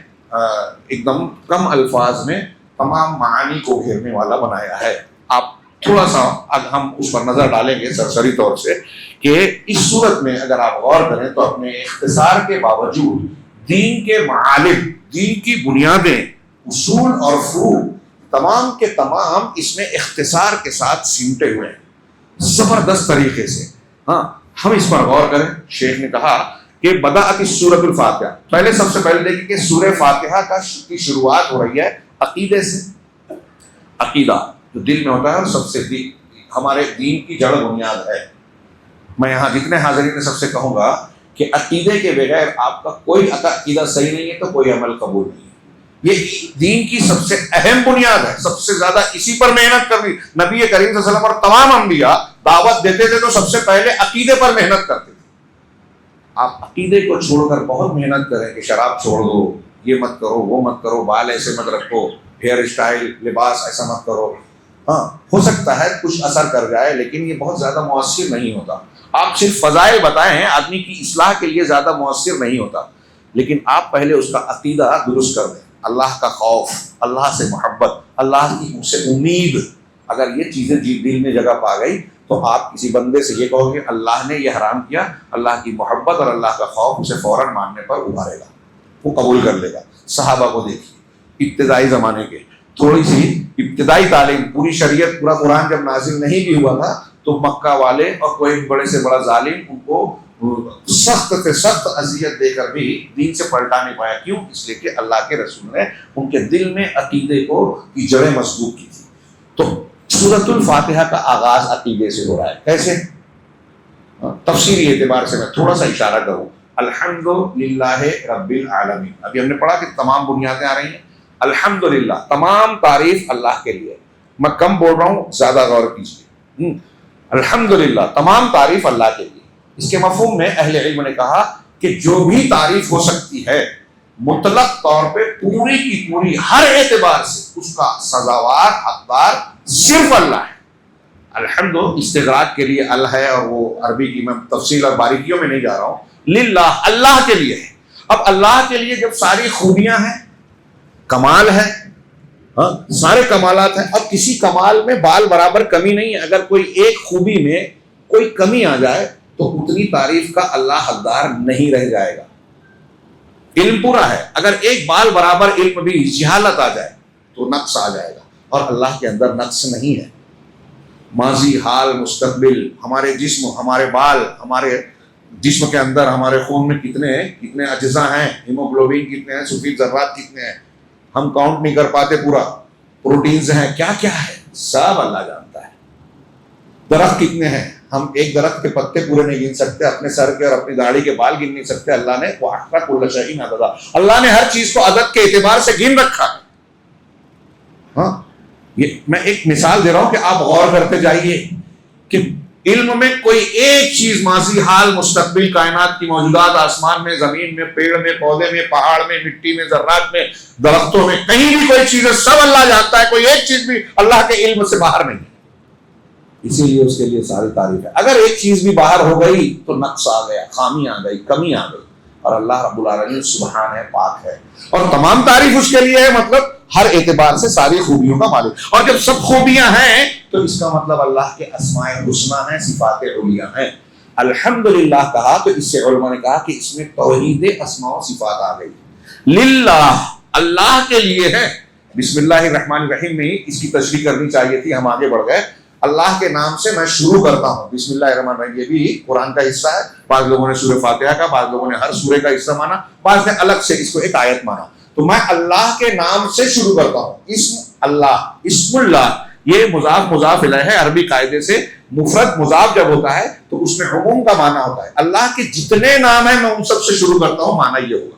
ایک دم کم الفاظ میں تمام معانی کو گھیرنے والا بنایا ہے. آپ تھوڑا سا اب ہم اس پر نظر ڈالیں گے سرسری طور سے، کہ اس صورت میں اگر آپ غور کریں تو اپنے اختصار کے باوجود دین کے معالم، دین کی بنیادیں، اصول اور فروع تمام کے تمام اس میں اختصار کے ساتھ سمٹے ہوئے ہیں، زبردست طریقے سے. ہاں، ہم اس پر غور کریں. شیخ نے کہا کہ بدأت سورۃ الفاتحہ، پہلے سب سے پہلے دیکھیں کہ سورہ فاتحہ کی شروعات ہو رہی ہے عقیدے سے. عقیدہ جو دل میں ہوتا ہے، اور سب سے ہمارے دین کی جڑ بنیاد ہے. میں یہاں جتنے حاضرین نے سب سے کہوں گا کہ عقیدے کے بغیر آپ کا کوئی عقیدہ صحیح نہیں ہے تو کوئی عمل قبول نہیں ہے. یہ دین کی سب سے اہم بنیاد ہے، سب سے زیادہ اسی پر محنت کرنی. نبی کریم صلی اللہ علیہ وسلم اور تمام انبیاء دعوت دیتے تھے تو سب سے پہلے عقیدے پر محنت کرتے تھے. آپ عقیدے کو چھوڑ کر بہت محنت کریں کہ شراب چھوڑ دو، یہ مت کرو، وہ مت کرو، بال ایسے مت رکھو، ہیئر اسٹائل، لباس ایسا مت کرو، ہاں ہو سکتا ہے کچھ اثر کر جائے لیکن یہ بہت زیادہ مؤثر نہیں ہوتا. آپ صرف فضائل بتائیں آدمی کی اصلاح کے لیے زیادہ مؤثر نہیں ہوتا، لیکن آپ پہلے اس کا عقیدہ درست کر دیں. اللہ کا خوف، اللہ سے محبت، اللہ کی سے امید، اگر یہ چیزیں دل میں جگہ پا گئی تو آپ کسی بندے سے یہ کہو گے اللہ نے یہ حرام کیا، اللہ کی محبت اور اللہ کا خوف اسے فوراً ماننے پر ابھارے گا، وہ قبول کر لے گا. صحابہ کو دیکھیے، ابتدائی زمانے کے، تھوڑی سی ابتدائی تعلیم، پوری شریعت، پورا قرآن جب نازل نہیں بھی ہوا تھا تو مکہ والے اور کوئی بڑے سے بڑا ظالم ان کو سخت سے سخت اذیت دے کر بھی دین سے پلٹا نہیں پایا. کیوں؟ اس لیے کہ اللہ کے رسول نے ان کے دل میں عقیدے کی جڑیں مضبوط کی تھی. تو سورۃ الفاتحہ کا آغاز عقیدے سے ہو رہا ہے. کیسے؟ تفسیری اعتبار سے میں تھوڑا سا اشارہ کروں. الحمدللہ رب العالمین، ابھی ہم نے پڑھا کہ تمام بنیادیں آ رہی ہیں. الحمدللہ، تمام تعریف اللہ کے لیے. میں کم بول رہا ہوں، زیادہ غور کیجیے. الحمدللہ، تمام تعریف اللہ کے لیے. اس کے مفہوم میں اہل علم نے کہا کہ جو بھی تعریف ہو سکتی ہے مطلق طور پہ پوری کی پوری ہر اعتبار سے اس کا سزاوار حقدار صرف اللہ ہے. الحمد استغراق کے لیے اللہ ہے، اور وہ عربی کی میں تفصیل اور باریکیوں میں نہیں جا رہا ہوں. للہ، اللہ کے لیے ہے. اب اللہ کے لیے جب ساری خوبیاں ہیں، کمال ہے، سارے کمالات ہیں، اب کسی کمال میں بال برابر کمی نہیں ہے. اگر کوئی ایک خوبی میں کوئی کمی آ جائے تو اتنی تعریف کا اللہ حقدار نہیں رہ جائے گا. علم پورا ہے، اگر ایک بال برابر علم بھی جہالت آ جائے تو نقص آ جائے گا، اور اللہ کے اندر نقص نہیں ہے. ماضی، حال، مستقبل، ہمارے جسم، ہمارے بال، ہمارے جسم کے اندر ہمارے خون میں کتنے اجزاء ہیں، ہیموگلوبین کتنے ہیں، سفید ذرات کتنے ہیں، ہم کاؤنٹ نہیں کر پاتے. پورا پروٹینز ہیں، کیا کیا ہے، سب اللہ جانتا ہے. درخت کتنے ہیں، ہم ایک درخت کے پتے پورے نہیں گن سکتے، اپنے سر کے اور اپنی داڑھی کے بال گن نہیں سکتے. اللہ نے وَأَحْصَىٰ كُلَّ شَيْءٍ عَدَدًا، اللہ نے ہر چیز کو عدد کے اعتبار سے گن رکھا ہے. ہاں، یہ میں ایک مثال دے رہا ہوں کہ آپ غور کرتے جائیے کہ علم میں کوئی ایک چیز، ماضی، حال، مستقبل، کائنات کی موجودات، آسمان میں، زمین میں، پیڑ میں، پودے میں، پہاڑ میں، مٹی میں، ذرات میں، درختوں میں، کہیں بھی کوئی چیز ہے، سب اللہ جانتا ہے. کوئی ایک چیز بھی اللہ کے علم سے باہر نہیں ہے. اسی لیے اس کے لیے ساری تعریف ہے. اگر ایک چیز بھی باہر ہو گئی تو نقص آ گیا، خامی آ گئی، کمی آ گئی. اور اللہ رب العالمین سبحان ہے، پاک ہے، اور تمام تعریف اس کے لیے ہے. مطلب ہر اعتبار سے ساری خوبیوں کا مالک. اور جب سب خوبیاں ہیں تو اس کا مطلب اللہ کے اسماء الحسنی ہیں، صفات علیہ ہیں. الحمدللہ کہا تو اس سے علماء نے کہا کہ اس میں توحید اسماء و صفات آ گئی. للہ، اللہ کے لیے ہے. بسم اللہ الرحمن الرحیم میں اس کی تشریح کرنی چاہیے تھی، ہم آگے بڑھ گئے. اللہ کے نام سے میں شروع کرتا ہوں. بسم اللہ الرحمن الرحیم، یہ بھی قرآن کا حصہ ہے. بعض لوگوں نے سورہ فاتحہ کا، بعض لوگوں نے ہر سورے کا حصہ مانا، بعض نے الگ سے اس کو ایک آیت مانا. تو میں اللہ کے نام سے شروع کرتا ہوں. اسم اللہ، اسم اللہ، یہ مضاف مضاف الیہ ہے. عربی قاعدے سے مفرد مضاف جب ہوتا ہے تو اس میں عموم کا معنی ہوتا ہے. اللہ کے جتنے نام ہیں میں ان سب سے شروع کرتا ہوں، معنی یہ ہوگا.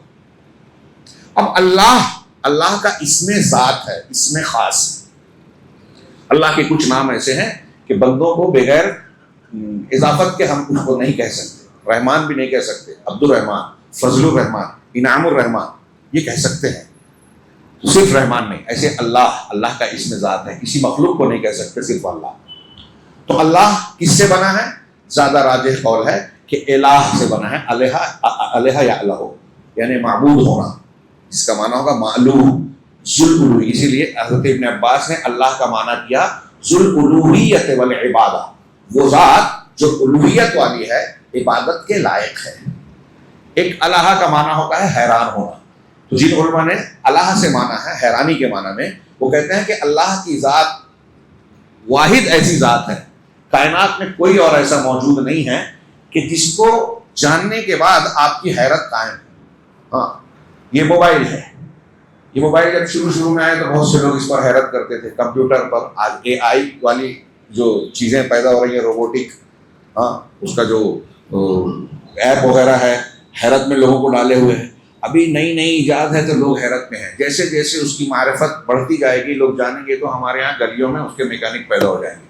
اب اللہ کا اسم ذات ہے، اسم خاص. اللہ کے کچھ نام ایسے ہیں کہ بندوں کو بغیر اضافت کے ہم ان کو نہیں کہہ سکتے. رحمان بھی نہیں کہہ سکتے، عبد الرحمان، فضل الرحمان، انعام الرحمان، یہ کہہ سکتے ہیں، صرف رحمان نہیں. ایسے اللہ کا اسم ذات ہے، کسی مخلوق کو نہیں کہہ سکتے، صرف اللہ. تو اللہ کس سے بنا ہے؟ زیادہ راجح قول ہے کہ الہ سے بنا ہے. الہ یا الہ یعنی معبود ہونا، اس کا معنی ہوگا معلوہ، ذوالالوہیت. اسی لیے حضرت ابن عباس نے اللہ کا معنی کیا ذوالالوہیت والعبادہ، وہ ذات جو الوہیت والی ہے، عبادت کے لائق ہے. ایک الہ کا معنی ہوتا ہے حیران ہونا. تو جن علماء نے الہ سے مانا ہے حیرانی کے معنی میں، وہ کہتے ہیں کہ اللہ کی ذات واحد ایسی ذات ہے، کائنات میں کوئی اور ایسا موجود نہیں ہے کہ جس کو جاننے کے بعد آپ کی حیرت قائم ہے. ہاں، یہ موبائل ہے. یہ موبائل جب شروع میں آئے تو بہت سے لوگ اس پر حیرت کرتے تھے. کمپیوٹر پر آج اے آئی والی جو چیزیں پیدا ہو رہی ہیں، روبوٹک، ہاں، اس کا جو ایپ وغیرہ ہے، حیرت میں لوگوں کو ڈالے ہوئے ہیں. ابھی نئی ایجاد ہے تو لوگ حیرت میں ہیں. جیسے جیسے اس کی معرفت بڑھتی جائے گی، لوگ جانیں گے، تو ہمارے یہاں گلیوں میں اس کے میکینک پیدا ہو جائیں گے.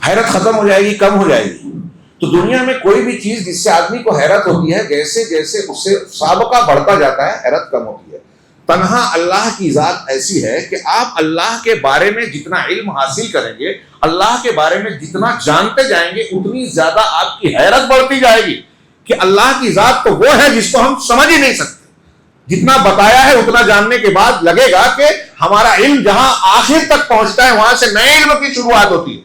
حیرت ختم ہو جائے گی، کم ہو جائے گی. تو دنیا میں کوئی بھی چیز جس سے آدمی کو حیرت ہوتی ہے، جیسے جیسے اس سے سابقہ بڑھتا جاتا ہے حیرت کم ہوتی ہے۔ تنہا اللہ کی ذات ایسی ہے کہ آپ اللہ کے بارے میں جتنا علم حاصل کریں گے، اللہ کے بارے میں جتنا جانتے جائیں گے، اتنی زیادہ آپ کی حیرت بڑھتی جائے گی کہ اللہ کی ذات تو وہ ہے جس کو ہم سمجھ ہی نہیں سکتے۔ جتنا بتایا ہے اتنا جاننے کے بعد لگے گا کہ ہمارا علم جہاں آخر تک پہنچتا ہے وہاں سے نئے علم کی شروعات ہوتی ہے۔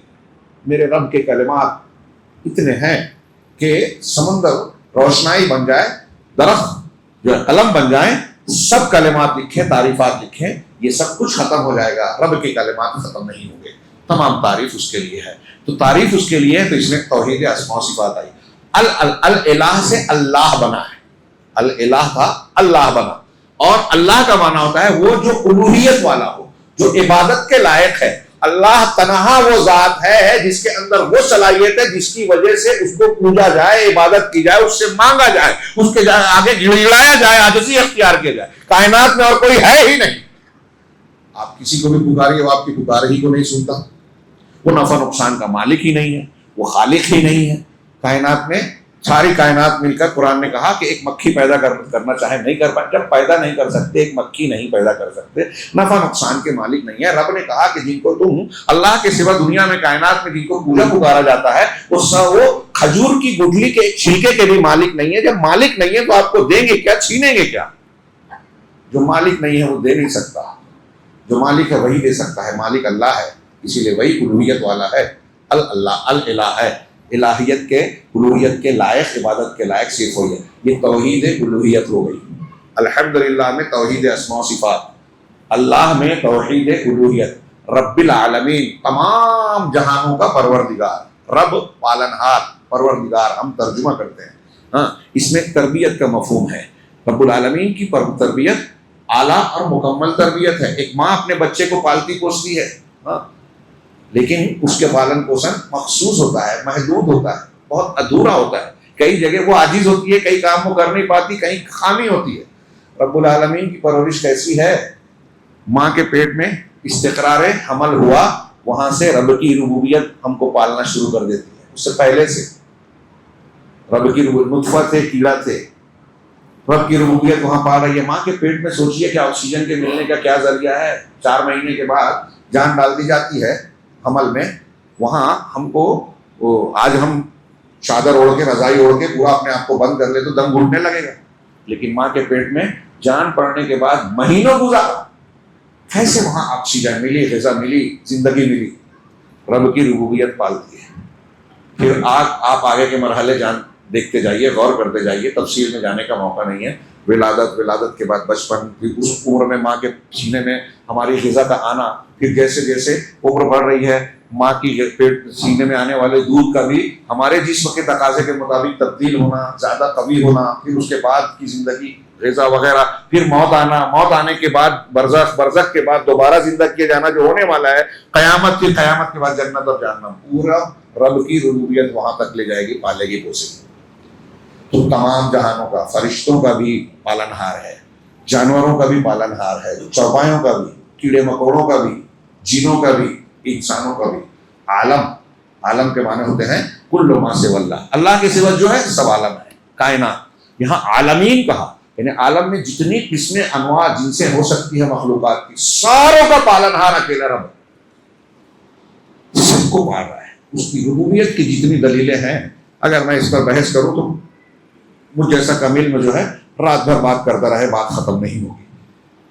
میرے رب کے کلمات اتنے ہیں کہ سمندر روشنائی بن جائے، درخت جو ہے قلم بن جائیں، سب کلمات لکھیں، تعریفات لکھیں، یہ سب کچھ ختم ہو جائے گا، رب کے کلمات ختم نہیں ہوں گے۔ تمام تعریف اس کے لیے ہے۔ تو تعریف اس کے لیے ہے، تو اس میں توحید اسماء و صفات آئی۔ الالہ سے اللہ بنا ہے، الالہ تھا اللہ بنا، اور اللہ کا معنی ہوتا ہے وہ جو الوہیت والا ہو، جو عبادت کے لائق ہے۔ اللہ تنہا وہ ذات ہے جس کے اندر وہ صلاحیت ہے جس کی وجہ سے اس کو پوجا جائے، عبادت کی جائے، اس سے مانگا جائے، اس کے آگے گڑگڑایا جائے، عاجزی اختیار کیا جائے۔ کائنات میں اور کوئی ہے ہی نہیں۔ آپ کسی کو بھی پکاریے، وہ آپ کی پکار ہی کو نہیں سنتا، وہ نفع نقصان کا مالک ہی نہیں ہے، وہ خالق ہی نہیں ہے۔ کائنات میں ساری کائنات مل کر قرآن نے کہا کہ ایک مکھی پیدا کرنا چاہے نہیں کر پائے، جب پیدا نہیں کر سکتے، ایک مکھی نہیں پیدا کر سکتے، نفع نقصان کے مالک نہیں ہے۔ رب نے کہا کہ جن کو تم اللہ کے سوا دنیا میں کائنات میں جن کو پوجا پکارا جاتا ہے، وہ کھجور کی گٹھلی کے چھلکے کے بھی مالک نہیں ہے۔ جب مالک نہیں ہے تو آپ کو دیں گے کیا، چھینیں گے کیا؟ جو مالک نہیں ہے وہ دے نہیں سکتا، جو مالک ہے وہی دے سکتا ہے۔ مالک اللہ ہے، اسی لیے وہی الوہیت والا ہے۔ الالہ ہے، الہیت کے، الوہیت کے لائق، عبادت کے لائق صرف ہوئی ہے۔ یہ توحید الوہیت ہو گئی۔ الحمدللہ میں توحید اسماء و صفات، اللہ میں توحید الوہیت، رب العالمین تمام جہانوں کا پروردگار، رب پالنہار، پروردگار ہم ترجمہ کرتے ہیں۔ ہاں، اس میں تربیت کا مفہوم ہے۔ رب العالمین کی تربیت اعلیٰ اور مکمل تربیت ہے۔ ایک ماں اپنے بچے کو پالتی پوستی ہے، ہاں، لیکن اس کے پالن پوشن مخصوص ہوتا ہے، محدود ہوتا ہے، بہت ادھورا ہوتا ہے۔ کئی جگہ وہ عاجز ہوتی ہے، کئی کام وہ کر نہیں پاتی، کہیں خامی ہوتی ہے۔ رب العالمین کی پرورش کیسی ہے؟ ماں کے پیٹ میں استقرار حمل ہوا، وہاں سے رب کی ربوبیت ہم کو پالنا شروع کر دیتی ہے۔ اس سے پہلے سے رب کی ربوبیت، نطفہ تھے، کیڑا تھے، رب کی ربوبیت وہاں پال رہی ہے۔ ماں کے پیٹ میں سوچیے کہ آکسیجن کے ملنے کا کیا ذریعہ ہے۔ 4 مہینے کے بعد جان ڈال دی جاتی ہے حمل میں، وہاں ہم کو آج ہم چادر اوڑھ کے، رضائی اوڑھ کے پورا اپنے آپ کو بند کر لے تو دم گھٹنے لگے گا، لیکن ماں کے پیٹ میں جان پڑنے کے بعد مہینوں گزارا، کیسے وہاں آکسیجن ملی، غذا ملی، زندگی ملی؟ رب کی ربوبیت پالتی ہے۔ پھر آپ آگے کے مرحلے دیکھتے جائیے، غور کرتے جائیے، تفصیل میں جانے کا موقع نہیں ہے۔ ولادت کے بعد بچپن، پھر اس عمر میں ماں کے سینے میں ہماری غذا کا آنا، پھر جیسے جیسے عمر بڑھ رہی ہے ماں کی پیٹ سینے میں آنے والے دودھ کا بھی ہمارے جسم کے تقاضے کے مطابق تبدیل ہونا، زیادہ قوی ہونا، پھر اس کے بعد کی زندگی، غذا وغیرہ، پھر موت آنا، موت آنے کے بعد برزخ کے بعد دوبارہ زندہ کیا جانا جو ہونے والا ہے، قیامت کے بعد جنت اور جہنم، پورا رب کی ربوبیت وہاں تک لے جائے گی، پالے گی، پوسے گی۔ تو تمام جہانوں کا، فرشتوں کا بھی پالنہار ہے، جانوروں کا بھی پالنہار ہے، چوپایوں کا بھی، کیڑے مکوڑوں کا بھی، جنوں کا بھی، انسانوں کا بھی۔ عالم کے معنی ہوتے ہیں کل ما سوی اللہ، اللہ کے سوا جو ہے سب عالم ہے، کائنات۔ یہاں عالمین کہا، یعنی عالم میں جتنی قسمیں انواع جن سے ہو سکتی ہے مخلوقات کی، ساروں کا پالنہار اکیلا رب ہے، سب کو پال رہا ہے۔ اس کی ربوبیت کی جتنی دلیلیں ہیں، اگر میں اس پر بحث کروں تو مجھ جیسا کم علم جو ہے رات بھر بات کرتا رہے، بات ختم نہیں ہوگی۔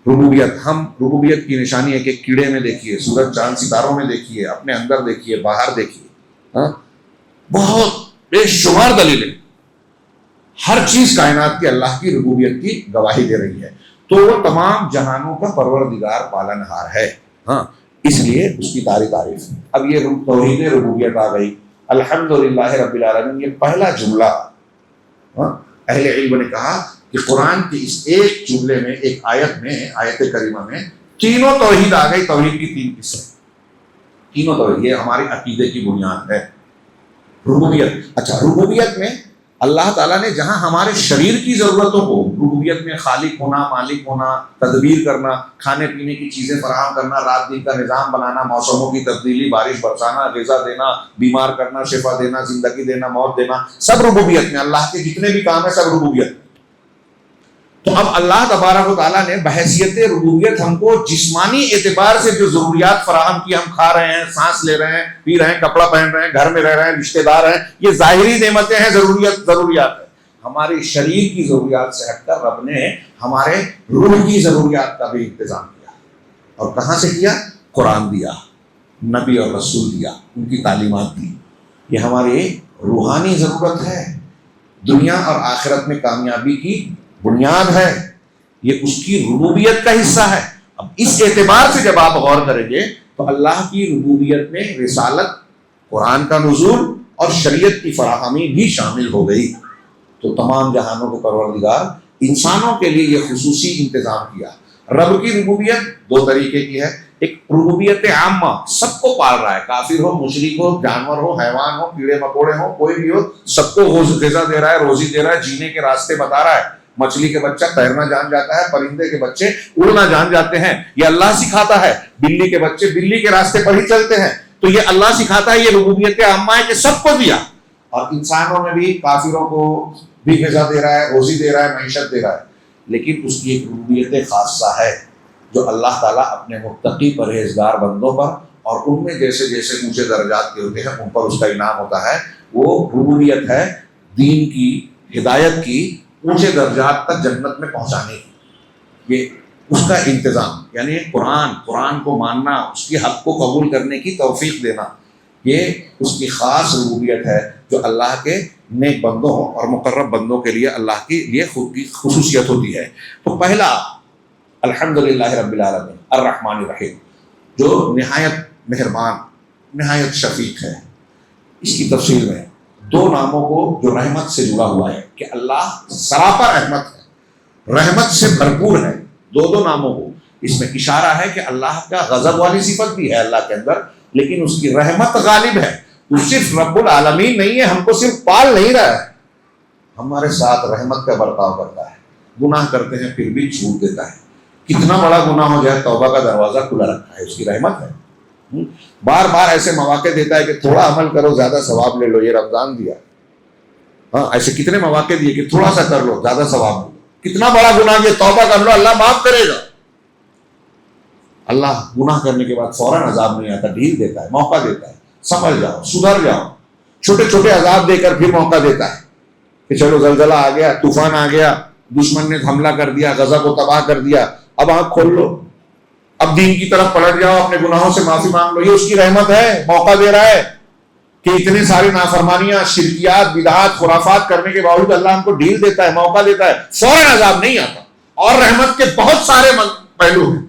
ربوبیت کی نشانی ہے کہ کیڑے میں دیکھیے، سورج چاند ستاروں میں دیکھیے، اپنے اندر دیکھیے، باہر دیکھیے، ہاں، بہت بے شمار دلیلیں، ہر چیز کائنات کی اللہ کی ربوبیت کی گواہی دے رہی ہے۔ تو وہ تمام جہانوں کا پروردگار پالنہار ہے، ہاں، اس لیے اس کی تعریف۔ اب یہ توحید ربوبیت آ گئی، الحمدللہ رب العالمین، یہ پہلا جملہ۔ اہل علم نے کہا کہ قرآن کی اس ایک جملے میں، ایک آیت کریمہ میں تینوں توحید آ گئی۔ توحید کی 3 قسمیں، تینوں توحید، یہ ہمارے عقیدے کی بنیاد ہے۔ ربوبیت، اچھا ربوبیت میں اللہ تعالیٰ نے جہاں ہمارے شریر کی ضرورتوں کو ربوبیت میں خالق ہونا، مالک ہونا، تدبیر کرنا، کھانے پینے کی چیزیں فراہم کرنا، رات دن کا نظام بنانا، موسموں کی تبدیلی، بارش برسانا، غذا دینا، بیمار کرنا، شفا دینا، زندگی دینا، موت دینا، سب ربوبیت میں، اللہ کے جتنے بھی کام ہیں سب ربوبیت میں۔ تو اب اللہ تبارک و تعالیٰ نے بحیثیت ربوبیت ہم کو جسمانی اعتبار سے جو ضروریات فراہم کی، ہم کھا رہے ہیں، سانس لے رہے ہیں، پی رہے ہیں، کپڑا پہن رہے ہیں، گھر میں رہ رہے ہیں، رشتہ دار ہیں، یہ ظاہری نعمتیں ہیں، ضروریات ہیں۔ ہماری شریر کی ضروریات سے ہٹ کر رب نے ہمارے روح کی ضروریات کا بھی انتظام کیا، اور کہاں سے کیا؟ قرآن دیا، نبی اور رسول دیا، ان کی تعلیمات دی۔ یہ ہماری روحانی ضرورت ہے، دنیا اور آخرت میں کامیابی کی بنیاد ہے، یہ اس کی ربوبیت کا حصہ ہے۔ اب اس اعتبار سے جب آپ غور کریں گے تو اللہ کی ربوبیت میں رسالت، قرآن کا نزول اور شریعت کی فراہمی بھی شامل ہو گئی۔ تو تمام جہانوں کے پروردگار انسانوں کے لیے یہ خصوصی انتظام کیا۔ رب کی ربوبیت دو طریقے کی ہے، ایک ربوبیت عامہ، سب کو پال رہا ہے، کافر ہو، مشرک ہو، جانور ہو، حیوان ہو، کیڑے مکوڑے ہو، کوئی بھی ہو، سب کو غذا دے رہا ہے، روزی دے رہا ہے، جینے کے راستے بتا رہا ہے۔ مچھلی کے بچہ تیرنا جان جاتا ہے، پرندے کے بچے اڑنا جان جاتے ہیں، یہ اللہ سکھاتا ہے۔ بلی کے بچے بلی کے راستے پر ہی چلتے ہیں، تو یہ اللہ سکھاتا ہے، یہ ربوبیت عامہ ہے کہ سب کو دیا۔ اور انسانوں میں بھی کافروں کو بھی غذا دے رہا ہے، روزی دے رہا ہے، معیشت دے رہا ہے، لیکن اس کی ایک ربوبیت خاصہ ہے جو اللہ تعالیٰ اپنے متقی پرہیزگار بندوں پر، اور ان میں جیسے جیسے اونچے درجات کے ہوتے ہیں ان پر اس کا انعام ہوتا ہے۔ وہ ربوبیت ہے دین کی، ہدایت کی، اونچے درجات تک جنت میں پہنچانے کی، یہ اس کا انتظام، یعنی قرآن کو ماننا، اس کی حق کو قبول کرنے کی توفیق دینا، یہ اس کی خاص ربوبیت ہے جو اللہ کے نیک بندوں اور مقرب بندوں کے لیے اللہ کے لیے خود کی خصوصیت ہوتی ہے۔ تو پہلا الحمدللہ رب العالمین الرحمن الرحیم، جو نہایت مہربان، نہایت شفیق ہے۔ اس کی تفصیل میں دو ناموں کو جو رحمت سے جڑا ہوا ہے کہ اللہ سراپا رحمت ہے، رحمت سے بھرپور ہے، دو ناموں کو، اس میں اشارہ ہے کہ اللہ کا غضب والی صفت بھی ہے اللہ کے اندر، لیکن اس کی رحمت غالب ہے۔ وہ صرف رب العالمین نہیں ہے، ہم کو صرف پال نہیں رہا ہے، ہمارے ساتھ رحمت کا برتاؤ کرتا ہے۔ گناہ کرتے ہیں پھر بھی چھوٹ دیتا ہے، کتنا بڑا گناہ ہو جائے توبہ کا دروازہ کھلا رکھا ہے، اس کی رحمت ہے۔ بار بار ایسے مواقع دیتا ہے کہ تھوڑا عمل کرو زیادہ ثواب لے لو، یہ رمضان دیا، ہاں ایسے کتنے مواقع دیے کہ تھوڑا سا کر لو زیادہ ثواب لے لو، کتنا بڑا گناہ یہ توبہ کر لو اللہ معاف کرے گا۔ اللہ گناہ کرنے کے بعد فوراً عذاب نہیں آتا، ڈھیل دیتا ہے، موقع دیتا ہے، سنبھل جاؤ، سدھر جاؤ، چھوٹے چھوٹے عذاب دے کر پھر موقع دیتا ہے کہ چلو زلزلہ آ گیا، طوفان آ گیا، دشمن نے حملہ کر دیا، غزہ کو تباہ کر دیا، اب آنکھ کھول لو، اب دین کی طرف پلٹ جاؤ، اپنے گناہوں سے معافی مانگ لو۔ یہ اس کی رحمت ہے، موقع دے رہا ہے کہ اتنے ساری نافرمانیاں، شرکیات، بدعات، خرافات کرنے کے باوجود اللہ ہم کو ڈھیل دیتا ہے، موقع دیتا ہے، فوراً عذاب نہیں آتا۔ اور رحمت کے بہت سارے پہلو ہیں،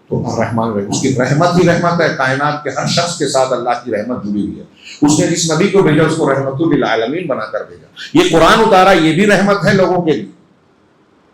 تو الرحمن الرحیم، اس کی رحمت ہی رحمت ہے، کائنات کے ہر شخص کے ساتھ اللہ کی رحمت جڑی ہوئی ہے۔ اس نے جس نبی کو بھیجا اس کو رحمت للعالمین بنا کر بھیجا، یہ قرآن اتارا، یہ بھی رحمت ہے لوگوں کے لیے،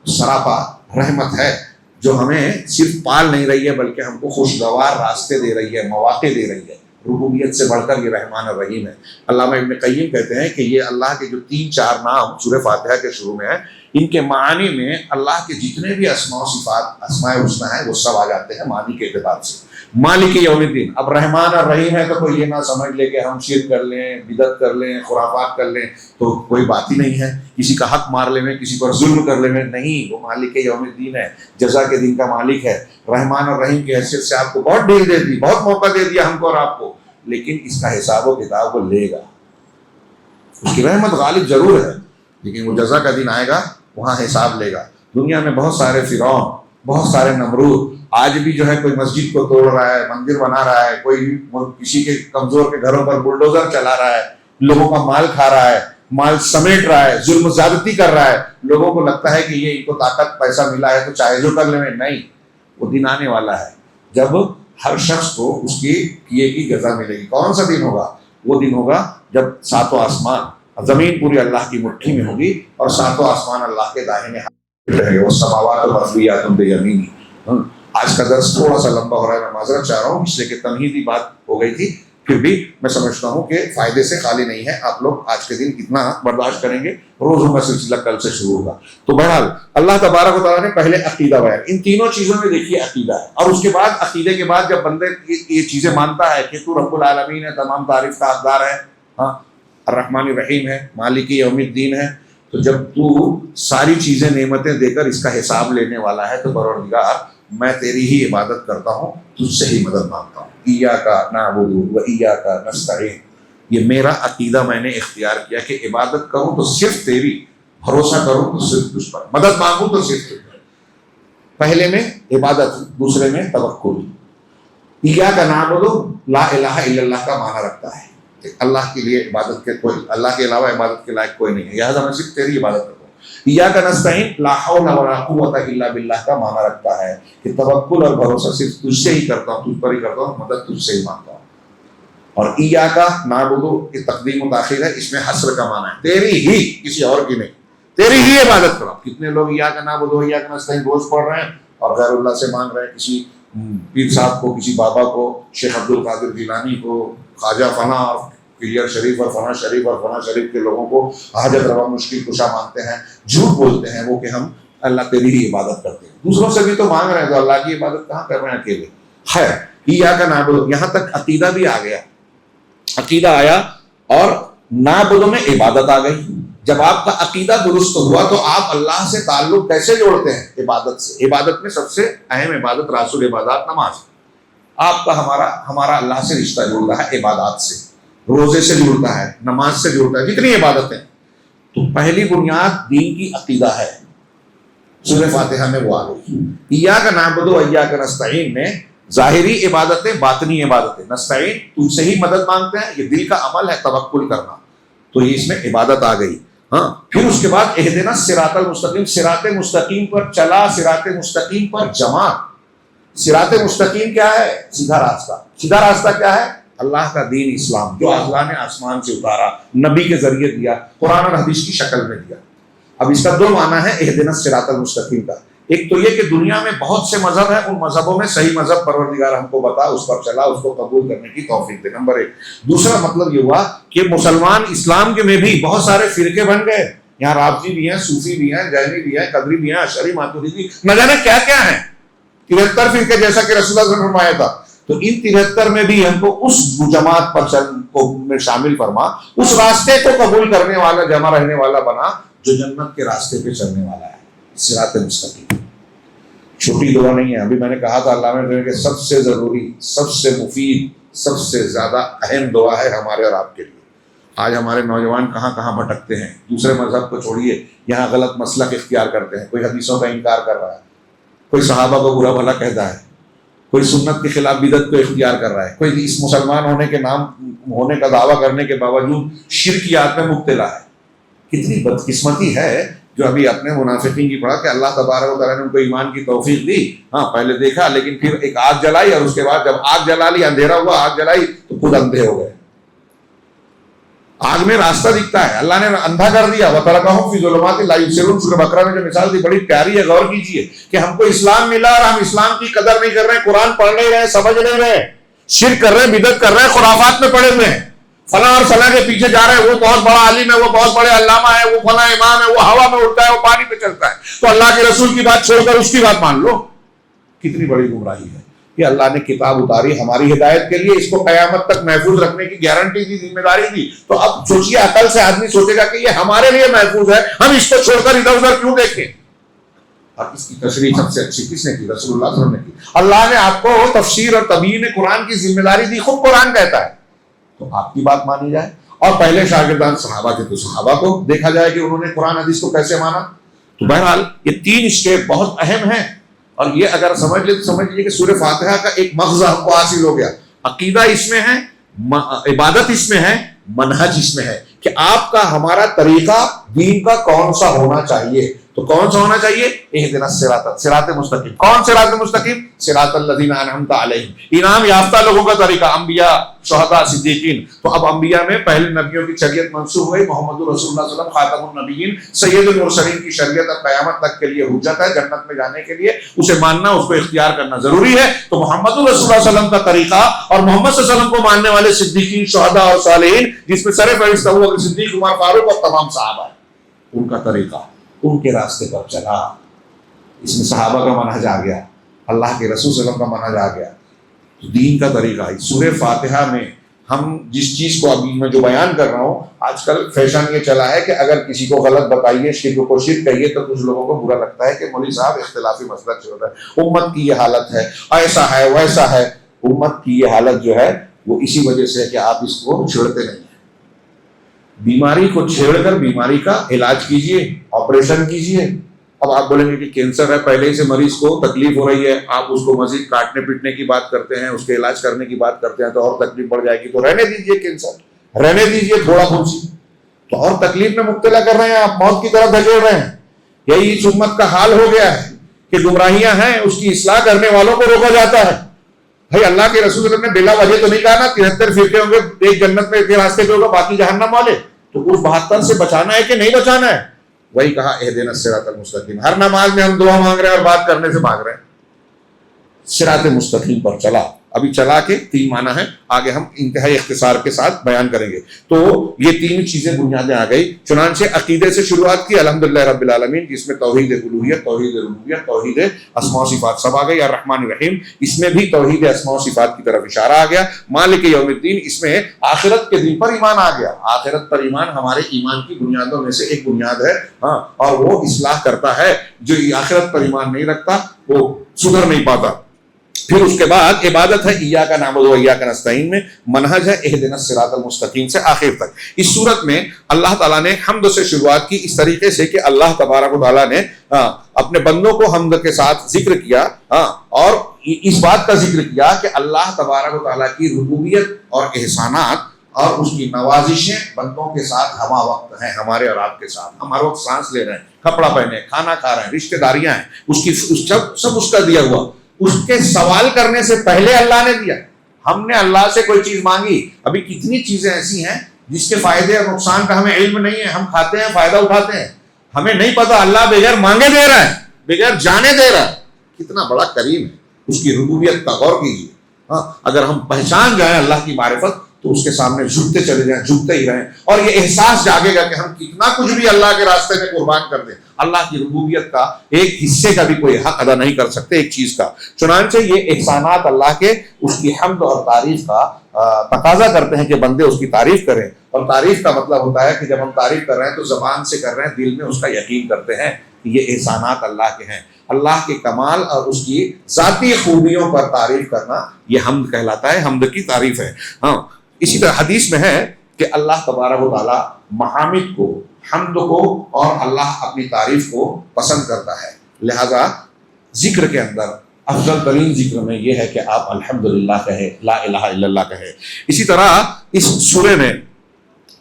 سراپا رحمت ہے جو ہمیں صرف پال نہیں رہی ہے بلکہ ہم کو خوشگوار راستے دے رہی ہے، مواقع دے رہی ہے۔ ربوبیت سے بڑھ کر یہ رحمان الرحیم ہے۔ علامہ ابن قیم کہتے ہیں کہ یہ اللہ کے جو 3-4 نام سورہ فاتحہ کے شروع میں ہیں، ان کے معنی میں اللہ کے جتنے بھی اسماء و صفات، اسماء الحسنی ہیں، وہ سب آ جاتے ہیں معنی کے اعتبار سے۔ مالک یوم الدین، اب رحمان اور رحیم ہے تو کوئی یہ نہ سمجھ لے کہ ہم شرک کر لیں، بدعت کر لیں، خرافات کر لیں تو کوئی بات ہی نہیں ہے، کسی کا حق مار لیں، کسی پر ظلم کر لیں، نہیں، وہ مالک یوم الدین ہے، جزا کے دن کا مالک ہے۔ رحمان اور رحیم کی حیثیت سے آپ کو بہت ڈیل دے دی، بہت موقع دے دیا ہم کو اور آپ کو، لیکن اس کا حساب و کتاب وہ لے گا۔ اس کی رحمت غالب ضرور ہے لیکن وہ جزا کا دن آئے گا، وہاں حساب لے گا۔ دنیا میں بہت سارے فرعون، بہت سارے نمرود، آج بھی جو ہے کوئی مسجد کو توڑ رہا ہے، مندر بنا رہا ہے، کوئی کسی کے کمزور کے گھروں پر بلڈوزر چلا رہا ہے، لوگوں کا مال کھا رہا ہے، مال سمیٹ رہا ہے، ظلم زیادتی کر رہا ہے۔ لوگوں کو لگتا ہے کہ یہ ان کو طاقت پیسہ ملا ہے تو چاہے جو کر لیں، نہیں، وہ دن آنے والا ہے جب ہر شخص کو اس کی کیے کی جزا ملے گی۔ کون سا دن ہوگا؟ وہ دن ہوگا جب ساتوں آسمان، زمین پوری اللہ کی مٹھی میں ہوگی اور ساتوں آسمان اللہ کے داہنے ہاتھ میں رہے گا، والسماوات مطویات بیمینہ۔ آج کا درس تھوڑا سا لمبا ہو رہا ہے، میں معذرت چاہ رہا ہوں، اس لیے کہ تمہیدی بات ہو گئی تھی، پھر بھی میں سمجھتا ہوں کہ فائدے سے خالی نہیں ہے. آپ لوگ آج کے دن کتنا برداشت کریں گے, روزوں کا سلسلہ کل سے شروع ہوگا. تو بہرحال اللہ تبارک و تعالیٰ نے پہلے عقیدہ بیان, ان تینوں چیزوں میں دیکھیے عقیدہ ہے, اور اس کے بعد عقیدے کے بعد جب بندے یہ چیزیں مانتا ہے کہ تو رب العالمین ہے, تمام تعریف کا حقدار ہے, ہاں الرحمن الرحیم ہے, مالک یوم الدین ہے, تو جب تو ساری چیزیں نعمتیں دے کر اس کا حساب لینے والا ہے تو پروردگار میں تیری ہی عبادت کرتا ہوں, تجھ سے ہی مدد مانگتا ہوں. ایاک نعبد و ایاک نستعین, یہ میرا عقیدہ میں نے اختیار کیا کہ عبادت کروں تو صرف تیری, بھروسہ کروں تو صرف تجھ پر, مدد مانگوں تو صرف تجھ پر. پہلے میں عبادت, دوسرے میں توکل. ایاک نعبد لا الہ الا اللہ کا معنی رکھتا ہے کہ اللہ کے لیے عبادت کے کوئی, اللہ کے علاوہ عبادت کے لائق کوئی نہیں ہے, لہٰذا میں صرف تیری عبادت کرتا ہوں. ایاک نستعین لا حول ولا قوت الا باللہ کا معنی رکھتا ہے کہ توکل اور بھروسہ صرف تجھ سے ہی کرتا ہوں, تجھ پر ہی کرتا ہوں, مدد تجھ سے ہی مانگتا ہوں. اور ایاک نعبد کی تقدیم و تاخیر ہے, اس میں حصر کا معنی ہے, تیری ہی, کسی اور کی نہیں, تیری ہی عبادت کرو. کتنے لوگ ایاک نعبد و ایاک نستعین روز پڑھ رہے ہیں اور غیر اللہ سے مانگ رہے ہیں, کسی پیر صاحب کو, کسی بابا کو, شیخ عبد القادر جیلانی کو, خواجہ فلاں اور کلیئر شریف اور فلاں شریف اور فلاں شریف کے لوگوں کو حاجت روا مشکل کشا مانتے ہیں. جھوٹ بولتے ہیں وہ کہ ہم اللہ تیری ہی عبادت کرتے ہیں, دوسروں سے بھی تو مانگ رہے ہیں, تو اللہ کی عبادت کہاں کر رہے ہیں اکیلے. خیر, ایاک نعبد, یہاں تک عقیدہ بھی آ گیا, عقیدہ آیا اور نعبد میں عبادت آ گئی. جب آپ کا عقیدہ درست ہوا تو آپ اللہ سے تعلق کیسے جوڑتے ہیں؟ عبادت سے. عبادت میں سب سے اہم عبادت راس العبادات نماز. آپ کا ہمارا اللہ سے رشتہ جڑتا ہے عبادات سے, روزے سے جڑتا ہے, نماز سے جڑتا ہے, جتنی عبادتیں. تو پہلی بنیاد دین کی عقیدہ ہے, سورہ فاتحہ میں وہ آ گئی. ایاک نعبد و ایاک نستعین میں ظاہری عبادتیں, باطنی عبادتیں. نستعین تجھ سے ہی مدد مانگتے ہیں, یہ دل کا عمل ہے توکل کرنا, تو یہ اس میں عبادت آ گئی. ہاں, پھر اس کے بعد اہدنا الصراط المستقیم, صراط مستقیم پر چلا, صراط مستقیم پر جمع. صراط مستقیم کیا ہے؟ سیدھا راستہ. سیدھا راستہ کیا ہے؟ اللہ کا دین اسلام, جو اللہ نے آسمان سے اتارا, نبی کے ذریعے دیا, قرآن اور حدیث کی شکل میں دیا. اب اس کا دو معنی ہے اہدنا الصراط المستقیم کا. ایک تو یہ کہ دنیا میں بہت سے مذہب ہیں, ان مذہبوں میں صحیح مذہب پروردگار ہم کو بتا, اس پر چلا, اس کو قبول کرنے کی توفیق دے, نمبر ایک. دوسرا مطلب یہ ہوا کہ مسلمان اسلام کے میں بھی بہت سارے فرقے بن گئے. یہاں رافضی بھی ہیں, صوفی بھی ہیں, جیمی بھی ہیں, قدری بھی ہیں, اشعری, ماتریدی, نہ جانے کیا کیا ہیں, 73 فرقے جیسا کہ رسول اللہ صلی اللہ علیہ وسلم نے فرمایا تھا. تو ان 73 میں بھی ہم کو اس جماعت پر میں شامل فرما, اس راستے کو قبول کرنے والا, جمع رہنے والا بنا جو جنت کے راستے پہ چلنے والا ہے, صراط مستقیم. چھوٹی دعا نہیں ہے. ابھی میں نے کہا تھا علامہ نے کہ سب سے ضروری, سب سے مفید, سب سے زیادہ اہم دعا ہے ہمارے اور آپ کے لیے. آج ہمارے نوجوان کہاں کہاں بھٹکتے ہیں, دوسرے مذہب کو چھوڑیے, یہاں غلط مسلک اختیار کرتے ہیں. کوئی حدیثوں کا انکار کر رہا ہے, کوئی صحابہ کو برا بھلا کہتا ہے, کوئی سنت کے خلاف بدعت کو اختیار کر رہا ہے, کوئی اس مسلمان ہونے کے نام ہونے کا دعویٰ کرنے کے باوجود شرکیات میں مبتلا ہے. کتنی بدقسمتی ہے جو ابھی اپنے منافقین کی پڑھا کہ اللہ تبارک و تعالیٰ نے ان کو ایمان کی توفیق دی. ہاں, پہلے دیکھا لیکن پھر ایک آگ جلائی, اور اس کے بعد جب آگ جلا لی, اندھیرا ہوا, آگ جلائی تو خود اندھے ہو گئے. آگ میں راستہ دکھتا ہے, اللہ نے اندھا کر دیا. وَتَرَكَهُمْ فِي ظُلُمَاتٍ لَا يُبْصِرُونَ. سورہ بقرہ میں جو مثال دی بڑی پیاری ہے, غور کیجیے کہ ہم کو اسلام ملا اور ہم اسلام کی قدر نہیں کر رہے, قرآن پڑھ نہیں رہے, سمجھ نہیں رہے, شرک کر رہے, بدعت کر رہے, خرافات میں پڑے ہوئے ہیں, فلاں اور فلاں کے پیچھے جا رہے ہیں, وہ بہت بڑا عالم ہے, وہ بہت بڑے علامہ ہے, وہ فلاں امام ہے, وہ ہوا میں اڑتا ہے, وہ پانی پہ چلتا ہے, تو اللہ کے رسول کی بات چھوڑ کر اس کی بات مان لو. کتنی بڑی گمراہی ہے. کہ اللہ نے کتاب اتاری ہماری ہدایت کے لیے, اس کو قیامت تک محفوظ رکھنے کی گارنٹی دی, ذمہ داری دی. تو اب سوچیے, عقل سے آدمی سوچے گا کہ یہ ہمارے لیے محفوظ ہے, ہم اس کو چھوڑ کر ادھر ادھر کیوں دیکھیں. اب اس کی تشریح سب سے اچھی کس نے کی؟ رسول اللہ صلی اللہ علیہ وسلم نے کی. اللہ نے آپ کو تفسیر اور تبیین قرآن کی ذمہ داری دی, خود قرآن کہتا ہے, تو آپ کی بات مانی جائے. اور پہلے شاگردان صحابہ تھے, تو صحابہ کو دیکھا جائے کہ انہوں نے قرآن حدیث کو کیسے مانا. تو بہرحال یہ 3 اسٹیپ بہت اہم ہیں, اور یہ اگر سمجھ لیں تو سمجھ لیجیے کہ سورہ فاتحہ کا ایک مغزہ ہم کو حاصل ہو گیا. عقیدہ اس میں ہے, عبادت اس میں ہے, منہج اس میں ہے کہ آپ کا ہمارا طریقہ دین کا کون سا ہونا چاہیے. تو کون سا ہونا چاہیے؟ اہدنا الصراط، صراط مستقیم. کون صراط مستقیم؟ صراط الذین انعمت علیہم، انعام یافتہ لوگوں کا طریقہ، انبیاء، شہداء، صدیقین. تو اب انبیاء میں پہلے نبیوں کی شریعت منسوخ ہوئی، محمد رسول اللہ صلی اللہ علیہ وسلم خاتم النبیین سید المرسلین کی شریعت اب قیامت تک کے لیے حجت ہے. جنت میں جانے کے لیے اسے ماننا، اس کو اختیار کرنا ضروری ہے. تو محمد رسول اللہ صلی اللہ علیہ وسلم کا طریقہ اور محمد صلی اللہ علیہ وسلم کو ماننے والے صدیقین، شہداء اور صالحین، جس میں سر فہرست ابو بکر صدیق، عمر فاروق اور تمام صحابہ، ان کا طریقہ، ان کے راستے پر چلا. اس میں صحابہ کا منہج آ گیا، اللہ کے رسول صلی اللہ علیہ وسلم کا منہج آ گیا. تو دین کا طریقہ سورہ فاتحہ میں ہم جس چیز کو ابھی میں جو بیان کر رہا ہوں، آج کل فیشن یہ چلا ہے کہ اگر کسی کو غلط بتائیے، شرک کو شرک کہیے، تو کچھ لوگوں کو برا لگتا ہے کہ مولوی صاحب اختلافی مسئلہ چل رہا ہے، امت کی یہ حالت ہے، ایسا ہے ویسا ہے. امت کی یہ حالت جو ہے وہ اسی وجہ سے ہے کہ آپ اس کو چھیڑتے نہیں ہیں. بیماری کو چھیڑ کر بیماری کا علاج کیجئے، آپریشن کیجئے. اب آپ بولیں گے کہ کینسر ہے، پہلے سے مریض کو تکلیف ہو رہی ہے، آپ اس کو مزید کاٹنے پیٹنے کی بات کرتے ہیں، اس کے علاج کرنے کی بات کرتے ہیں، تو اور تکلیف بڑھ جائے گی. تو رہنے دیجئے کینسر، رہنے دیجئے تھوڑا پھنسی، تو اور تکلیف میں مبتلا کر رہے ہیں، آپ موت کی طرف دھکیل رہے ہیں. یہی اس امت کا حال ہو گیا ہے کہ گمراہیاں ہیں، اس کی اصلاح کرنے والوں کو روکا جاتا ہے. بھائی اللہ کے رسول نے بلا وجہ تو نہیں کہا نا 73 فرقے ہوں گے، ایک جنت میں کے راستے پہ ہوگا، باقی جہنم والے. تو اس 72 سے بچانا ہے کہ نہیں بچانا ہے؟ وہی کہا اہدنا الصراط المستقیم. ہر نماز میں ہم دعا مانگ رہے ہیں اور بات کرنے سے بھاگ رہے ہیں. صراط مستقیم پر چلا. ابھی چلا کے 3 معنی ہے، آگے ہم انتہائی اختصار کے ساتھ بیان کریں گے. تو یہ 3 چیزیں بنیادیں آ گئی. چنانچہ عقیدے سے شروعات کی الحمدللہ رب العالمین، جس میں توحید الوہیت، توحید ربوبیت، توحید اسماء و صفات سب آ گئی. الرحمن الرحیم، اس میں بھی توحید اسماء و صفات کی طرف اشارہ آ گیا. مالک یوم الدین، اس میں آخرت کے دن پر ایمان آ گیا. آخرت پر ایمان ہمارے ایمان کی بنیادوں میں سے ایک بنیاد ہے، ہاں، اور وہ اصلاح کرتا ہے. جو آخرت پر ایمان نہیں رکھتا وہ سدھر نہیں پاتا. پھر اس کے بعد عبادت ہے ایاک نعبد و ایاک نستعین میں، منہج ہے اہدنا الصراط المستقیم سے آخر تک. اس صورت میں اللہ تعالیٰ نے حمد سے شروعات کی اس طریقے سے کہ اللہ تبارک و تعالیٰ نے اپنے بندوں کو حمد کے ساتھ ذکر کیا، اور اس بات کا ذکر کیا کہ اللہ تبارک و تعالیٰ کی ربوبیت اور احسانات اور اس کی نوازشیں بندوں کے ساتھ ہمہ وقت ہیں، ہمارے اور آپ کے ساتھ. ہم ہر وقت سانس لے رہے ہیں، کپڑا پہنے، کھانا کھا رہے ہیں، رشتہ داریاں ہیں، اس کی سب اس کا دیا ہوا. اس کے سوال کرنے سے پہلے اللہ نے دیا. ہم نے اللہ سے کوئی چیز مانگی. ابھی کتنی چیزیں ایسی ہیں جس کے فائدے اور نقصان کا ہمیں علم نہیں ہے، ہم کھاتے ہیں، فائدہ اٹھاتے ہیں، ہمیں نہیں پتا اللہ بغیر مانگے دے رہا ہے، بغیر جانے دے رہا ہے. کتنا بڑا کریم ہے. اس کی ربوبیت کا غور کیجیے. ہاں، اگر ہم پہچان جائیں اللہ کی معرفت تو اس کے سامنے جھکتے چلے جائیں، جھکتے ہی رہیں، اور یہ احساس جاگے گا کہ ہم کتنا کچھ بھی اللہ کے راستے میں قربان کر دیں، اللہ کی ربوبیت کا ایک حصے کا بھی کوئی حق ادا نہیں کر سکتے، ایک چیز کا. چنانچہ یہ احسانات اللہ کے، اس کی حمد اور تعریف کا تقاضا کرتے ہیں کہ بندے اس کی تعریف کریں. اور تعریف کا مطلب ہوتا ہے کہ جب ہم تعریف کر رہے ہیں تو زبان سے کر رہے ہیں، دل میں اس کا یقین کرتے ہیں کہ یہ احسانات اللہ کے ہیں. اللہ کے کمال اور اس کی ذاتی خوبیوں پر تعریف کرنا یہ حمد کہلاتا ہے، حمد کی تعریف ہے. ہاں، اسی طرح حدیث میں ہے کہ اللہ تبارک و تعالیٰ محامد کو، حمد کو اور اللہ اپنی تعریف کو پسند کرتا ہے. لہذا ذکر کے اندر افضل ترین ذکر میں یہ ہے کہ آپ الحمدللہ کہیں، لا الہ الا اللہ کہیں. اسی طرح اس سورے میں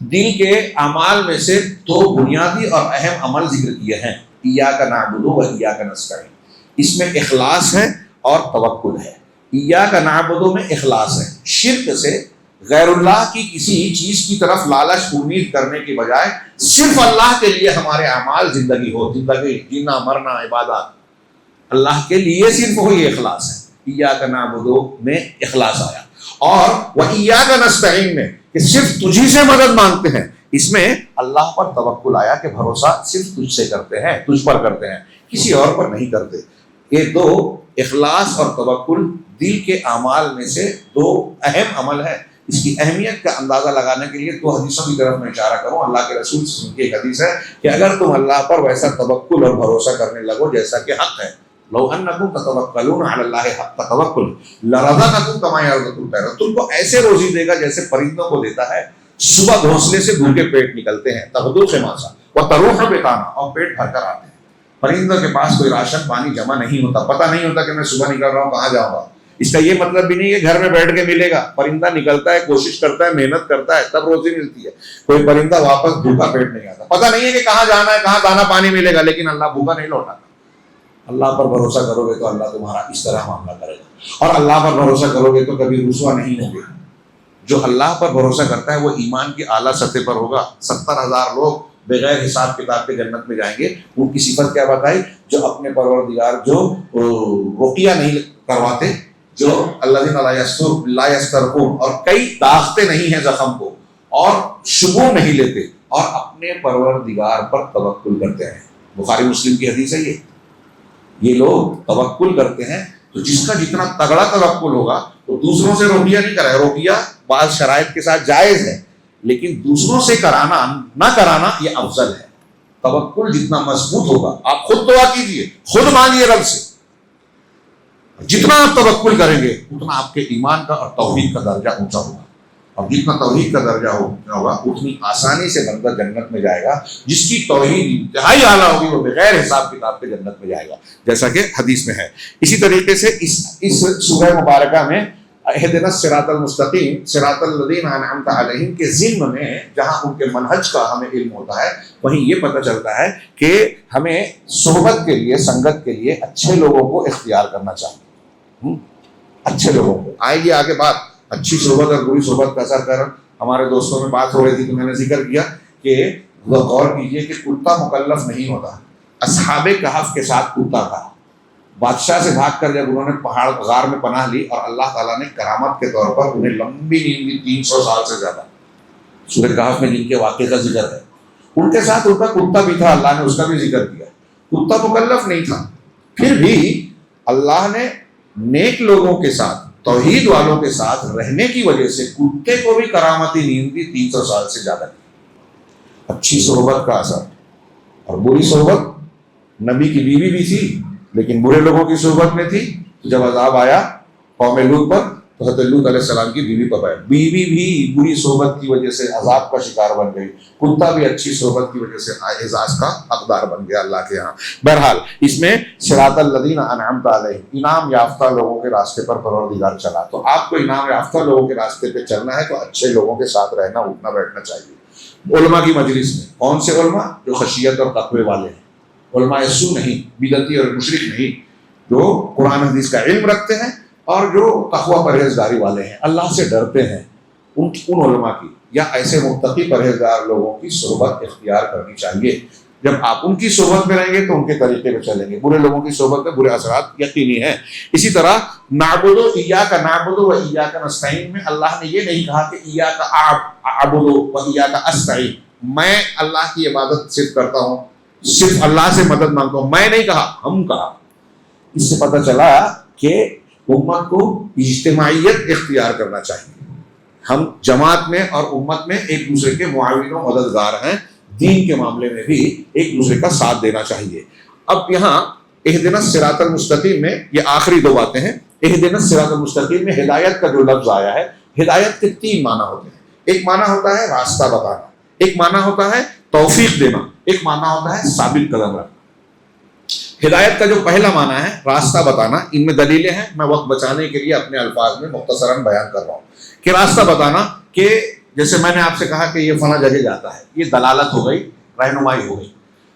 دل کے اعمال میں سے 2 بنیادی اور اہم عمل ذکر کیے ہیں، ایاک نعبد و ایاک نستعین. اس میں اخلاص ہے اور توکل ہے. ایاک نعبد میں اخلاص ہے، شرک سے، غیر اللہ کی کسی چیز کی طرف لالچ امید کرنے کے بجائے صرف اللہ کے لیے ہمارے اعمال زندگی ہو، زندگی جینا مرنا عبادات اللہ کے لیے صرف ہو، یہ اخلاص ہے. ایاک نعبد میں اخلاص آیا. اور وَإِيَّاكَ نَسْتَعِينُ میں کہ صرف تجھی سے مدد مانگتے ہیں، اس میں اللہ پر توکل آیا کہ بھروسہ صرف تجھ سے کرتے ہیں، تجھ پر کرتے ہیں، کسی اور پر نہیں کرتے. یہ 2 اخلاص اور توکل دل کے اعمال میں سے 2 اہم عمل ہے. اس کی اہمیت کا اندازہ لگانے کے لیے 2 حدیثوں کی طرف میں اشارہ کروں. اللہ کے رسول سے کی ایک حدیث ہے کہ اگر تم اللہ پر ویسا توکل اور بھروسہ کرنے لگو جیسا کہ حق ہے، لو انکم تتوکلون علی اللہ حق توکل لرزقکم کما یرزق الطیر، تم کو ایسے روزی دے گا جیسے پرندوں کو دیتا ہے. صبح گھونسلے سے بھوکے پیٹ نکلتے ہیں، تغدو خماصا وتروح بطانا، اور پیٹ بھر کر آتے ہیں. پرندوں کے پاس کوئی راشن پانی جمع نہیں ہوتا، پتہ نہیں ہوتا کہ میں صبح نکل رہا ہوں کہاں جاؤں گا. اس کا یہ مطلب بھی نہیں ہے گھر میں بیٹھ کے ملے گا. پرندہ نکلتا ہے, کوشش کرتا ہے, محنت کرتا ہے, تب روزی ملتی ہے. کوئی پرندہ واپس بھوکا پیٹ نہیں آتا. پتہ نہیں ہے کہ کہاں جانا ہے, کہاں دانا پانی ملے گا, لیکن اللہ بھوکا نہیں لوٹاتا. اللہ پر بھروسہ کرو گے تو اللہ تمہارا اس طرح معاملہ کرے گا, اور اللہ پر بھروسہ کرو گے تو کبھی رسوا نہیں ہوگے. جو اللہ پر بھروسہ کرتا ہے وہ ایمان کی اعلیٰ سطح پر ہوگا. 70,000 لوگ بغیر حساب کتاب کے جنت میں جائیں گے. ان کی صفت کیا بتائی؟ جو اپنے پروردگار جو رقیہ نہیں کرواتے, جو الذین لا یسترقون, اور کئی داغتے نہیں ہیں زخم کو, اور شگون نہیں لیتے, اور اپنے پروردگار پر توکل کرتے ہیں. بخاری مسلم کی حدیث ہے یہ لوگ توکل کرتے ہیں. تو جس کا جتنا تگڑا توکل ہوگا تو دوسروں سے روپیہ نہیں کرائے. روپیہ بعض شرائط کے ساتھ جائز ہے, لیکن دوسروں سے نہ کرانا یہ افضل ہے. توکل جتنا مضبوط ہوگا, آپ خود دعا کیجئے, خود مانگیے رب سے, جتنا آپ توکل کریں گے اتنا آپ کے ایمان کا اور توحید کا درجہ اونچا ہوگا, اور جتنا توحید کا درجہ ہوگا اتنی آسانی سے بندہ جنت میں جائے گا. جس کی توحید انتہائی اعلیٰ ہوگی وہ بغیر حساب کتاب کے جنت میں جائے گا, جیسا کہ حدیث میں ہے. اسی طریقے سے اس سورہ مبارکہ میں اہدنا الصراط المستقیم صراط الذین انعمت علیہم کے ضمن میں جہاں ان کے منہج کا ہمیں علم ہوتا ہے, وہیں یہ پتہ چلتا ہے کہ ہمیں صحبت کے لیے, سنگت کے لیے اچھے لوگوں کو اختیار کرنا چاہیے. اچھے لوگوں کو آئے گی آگے بات. اچھی صحبت اور بری صحبت کا اثر کر ہمارے دوستوں میں بات ہو رہی تھی تو میں نے ذکر کیا کہ غور کیجئے کہ کتا مکلف نہیں ہوتا. اصحاب کہف کے ساتھ کتا تھا. بادشاہ سے بھاگ کر جب انہوں نے پہاڑ غار میں پناہ لی, اور اللہ تعالیٰ نے کرامت کے طور پر انہیں لمبی نیند دی 300 سال سے زیادہ. سورہ کہف میں جن کے واقعے کا ذکر ہے, ان کے ساتھ ان کا کتا بھی تھا, اللہ نے اس کا بھی ذکر کیا. کتا مکلف نہیں تھا, پھر بھی اللہ نے نیک لوگوں کے ساتھ, توحید والوں کے ساتھ رہنے کی وجہ سے کتے کو بھی کرامتی نیند دی 300 سال سے زیادہ کی. اچھی صحبت کا اثر. اور بری صحبت, نبی کی بیوی بھی تھی لیکن برے لوگوں کی صحبت میں تھی. جب عذاب آیا قوم لوط پر تو حضرت لوط علیہ السلام کی بیوی پر آیا. بیوی بھی بری صحبت کی وجہ سے عذاب کا شکار بن گئی, کتا بھی اچھی صحبت کی وجہ سے اعزاز کا حقدار بن گیا اللہ کے ہاں. بہرحال اس میں صراط الذین انعمت علیہم, انعام یافتہ لوگوں کے راستے پر پروردگار چلا. تو آپ کو انعام یافتہ لوگوں کے راستے پہ چلنا ہے تو اچھے لوگوں کے ساتھ رہنا, اٹھنا بیٹھنا چاہیے. علماء کی مجلس میں کون سے علماء؟ جو خشیت اور تقوی والے ہیں, علماء سو نہیں, بدعتی اور مشرک نہیں, جو قرآن حدیث کا علم رکھتے ہیں اور جو تقوی پرہیزگاری والے ہیں, اللہ سے ڈرتے ہیں. ان علماء کی یا ایسے متقی پرہیزگار لوگوں کی صحبت اختیار کرنی چاہیے. جب آپ ان کی صحبت میں رہیں گے تو ان کے طریقے پہ چلیں گے. برے لوگوں کی صحبت میں برے اثرات یقینی ہیں. اسی طرح نعبد ایاک نعبد و ایاک نستعین میں اللہ نے یہ نہیں کہا کہ ایاک اعبد و ایاک استعین, میں اللہ کی عبادت صرف کرتا ہوں, صرف اللہ سے مدد مانگتا ہوں, میں نہیں کہا, ہم کہا. اس سے پتہ چلا کہ امت کو اجتماعیت اختیار کرنا چاہیے. ہم جماعت میں اور امت میں ایک دوسرے کے معاون و مددگار ہیں. دین کے معاملے میں بھی ایک دوسرے کا ساتھ دینا چاہیے. اب یہاں اہدنا الصراط المستقیم میں یہ آخری دو باتیں ہیں. اہدنا الصراط المستقیم میں ہدایت کا جو لفظ آیا ہے, ہدایت کے 3 معنی ہوتے ہیں. ایک معنی ہوتا ہے راستہ بتانا, ایک معنی ہوتا ہے توفیق دینا, ایک معنی ہوتا ہے ثابت قدم رکھنا. ہدایت کا جو پہلا معنی ہے راستہ بتانا, ان میں دلیلیں ہیں, میں وقت بچانے کے لیے اپنے الفاظ میں مختصراً بیان کر رہا ہوں. کہ راستہ بتانا, کہ جیسے میں نے آپ سے کہا کہ یہ فلاں جگہ جاتا ہے, یہ دلالت ہو گئی, رہنمائی ہو گئی.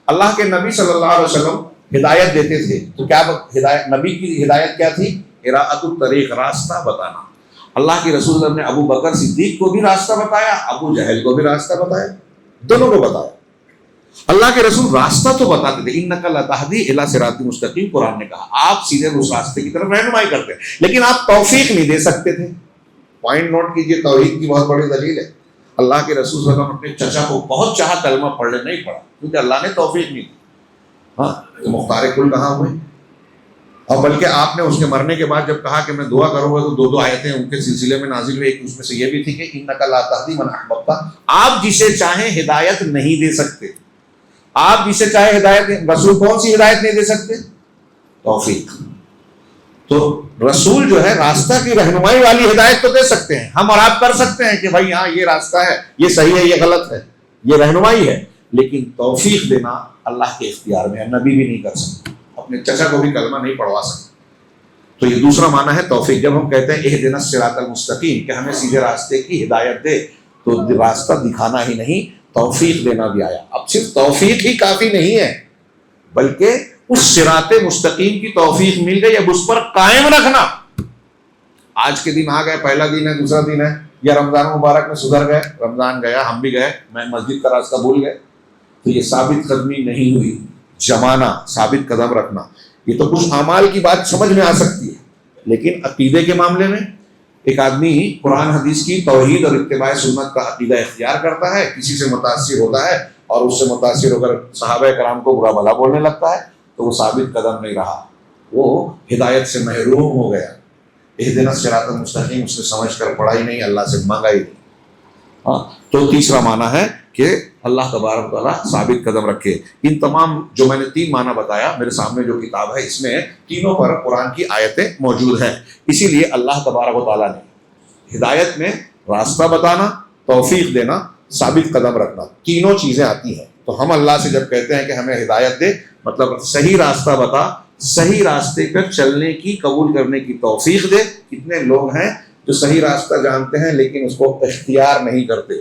اللہ کے نبی صلی اللہ علیہ وسلم ہدایت دیتے تھے, تو کیا ہدایت, نبی کی ہدایت کیا تھی؟ اراءۃ الطریق, راستہ بتانا. اللہ کے رسول اللہ نے ابو بکر صدیق کو بھی راستہ بتایا, ابو جہل کو بھی راستہ بتایا, دونوں کو بتایا. اللہ کے رسول راستہ تو بتاتے تھے, انک لتہدی الی صراط مستقیم, قرآن نے کہا آپ سیدھے اس راستے کی طرف رہنمائی کرتے ہیں, لیکن آپ توفیق نہیں دے سکتے تھے. پوائنٹ نوٹ کیجئے, توحید کی بہت بڑی دلیل ہے. اللہ کے رسول صلی اللہ علیہ وسلم اپنے چچا کو بہت چاہا کلمہ پڑھ لے, نہیں پڑھا کیونکہ اللہ نے توفیق نہیں دی. ہاں, تو مختار کل کہاں ہوئے؟ اور بلکہ آپ نے اس کے مرنے کے بعد جب کہا کہ میں دعا کروں گا تو 2 آیتیں ان کے سلسلے میں نازل ہوئی. ایک اس میں سے یہ بھی تھی کہ انک لا تہدی من احببت, آپ جسے چاہیں ہدایت نہیں دے سکتے. آپ جسے چاہے ہدایت, رسول کون سی ہدایت نہیں دے سکتے؟ توفیق. تو رسول جو ہے راستہ کی رہنمائی والی ہدایت تو دے سکتے ہیں, ہم اور آپ کر سکتے ہیں کہ بھائی ہاں یہ راستہ ہے, یہ صحیح ہے, یہ غلط ہے, یہ رہنمائی ہے, لیکن توفیق دینا اللہ کے اختیار میں ہے. نبی بھی نہیں کر سکتے, اپنے چچا کو بھی کلمہ نہیں پڑھوا سکتے. تو یہ دوسرا معنی ہے توفیق. جب ہم کہتے ہیں اہدنا الصراط المستقیم کہ ہمیں سیدھے راستے کی ہدایت دے، تو راستہ دکھانا ہی نہیں، توفیق دینا بھی آیا. اب صرف توفیق ہی کافی نہیں ہے، بلکہ اس صراط مستقیم کی توفیق مل گئی، اب اس پر قائم رکھنا. آج کے دن آ گئے، پہلا دن ہے، دوسرا دن ہے، یا رمضان مبارک میں سدھر گئے، رمضان گیا، ہم بھی گئے، میں مسجد کا راستہ بھول گئے، تو یہ ثابت قدمی نہیں ہوئی. جمانا، ثابت قدم رکھنا، یہ تو کچھ اعمال کی بات سمجھ میں آ سکتی ہے، لیکن عقیدے کے معاملے میں ایک آدمی قرآن حدیث کی توحید اور اتباع سنت کا عقیدہ اختیار کرتا ہے، کسی سے متاثر ہوتا ہے اور اس سے متاثر ہو کر صحابہ کرام کو برا بھلا بولنے لگتا ہے، تو وہ ثابت قدم نہیں رہا، وہ ہدایت سے محروم ہو گیا. اہدنا الصراط المستقیم اس نے سمجھ کر پڑھا ہی نہیں، اللہ سے مانگا ہی نہیں. تو تیسرا معنی ہے کہ اللہ تبارک و تعالیٰ ثابت قدم رکھے. ان تمام جو میں نے 3 معنی بتایا، میرے سامنے جو کتاب ہے اس میں تینوں پر قرآن کی آیتیں موجود ہیں. اسی لیے اللہ تبارک و تعالیٰ نے ہدایت میں راستہ بتانا، توفیق دینا، ثابت قدم رکھنا، تینوں چیزیں آتی ہیں. تو ہم اللہ سے جب کہتے ہیں کہ ہمیں ہدایت دے، مطلب صحیح راستہ بتا، صحیح راستے پر چلنے کی، قبول کرنے کی توفیق دے. کتنے لوگ ہیں جو صحیح راستہ جانتے ہیں لیکن اس کو اختیار نہیں کرتے.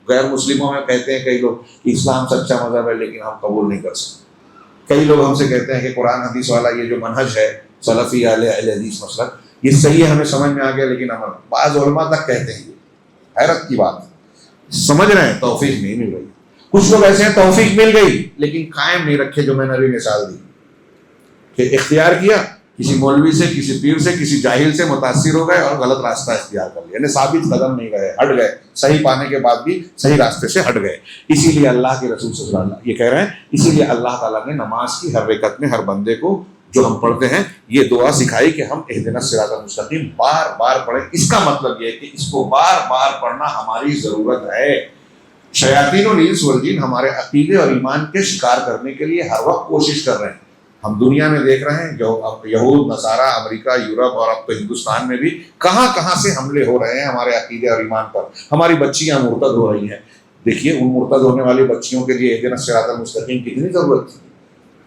غیر مسلموں میں کہتے ہیں کئی لوگ کہ اسلام سچا مذہب ہے لیکن ہم قبول نہیں کر سکتے. کئی لوگ ہم سے کہتے ہیں کہ قرآن حدیث والا یہ جو منہج ہے سلفی اہل حدیث مسلک، یہ صحیح ہے، ہمیں سمجھ میں آ گیا، لیکن ہم بعض علماء تک کہتے ہیں. یہ حیرت کی بات ہے، سمجھ رہے ہیں توفیق نہیں مل رہی. کچھ لوگ ایسے ہیں توفیق مل گئی لیکن قائم نہیں رکھے، جو میں نے ابھی مثال دی کہ اختیار کیا، کسی مولوی سے، کسی پیر سے، کسی جاہل سے متاثر ہو گئے اور غلط راستہ اختیار کر لیا، یعنی ثابت قدم نہیں گئے، ہٹ گئے، صحیح پانے کے بعد بھی صحیح راستے سے ہٹ گئے. اسی لیے اللہ کے رسول صلی اللہ علیہ وسلم یہ کہہ رہے ہیں، اسی لیے اللہ تعالیٰ نے نماز کی ہر رکعت میں ہر بندے کو جو ہم پڑھتے ہیں یہ دعا سکھائی کہ ہم اہدنا الصراط المستقیم بار بار پڑھیں. اس کا مطلب یہ ہے کہ اس کو بار بار پڑھنا ہماری ضرورت ہے. شیاطین والانس والجن ہمارے عقیدے اور ایمان کے شکار کرنے کے لیے ہر وقت کوشش کر رہے ہیں. ہم دنیا میں دیکھ رہے ہیں جو اب یہود، نصارہ، امریکہ، یورپ اور اب تو ہندوستان میں بھی کہاں کہاں سے حملے ہو رہے ہیں ہمارے عقیدے اور ایمان پر. ہماری بچیاں مرتد ہو رہی ہیں. دیکھیے ان مرتد ہونے والی بچیوں کے لیے اہدنا الصراط المستقیم کتنی ضرورت تھی.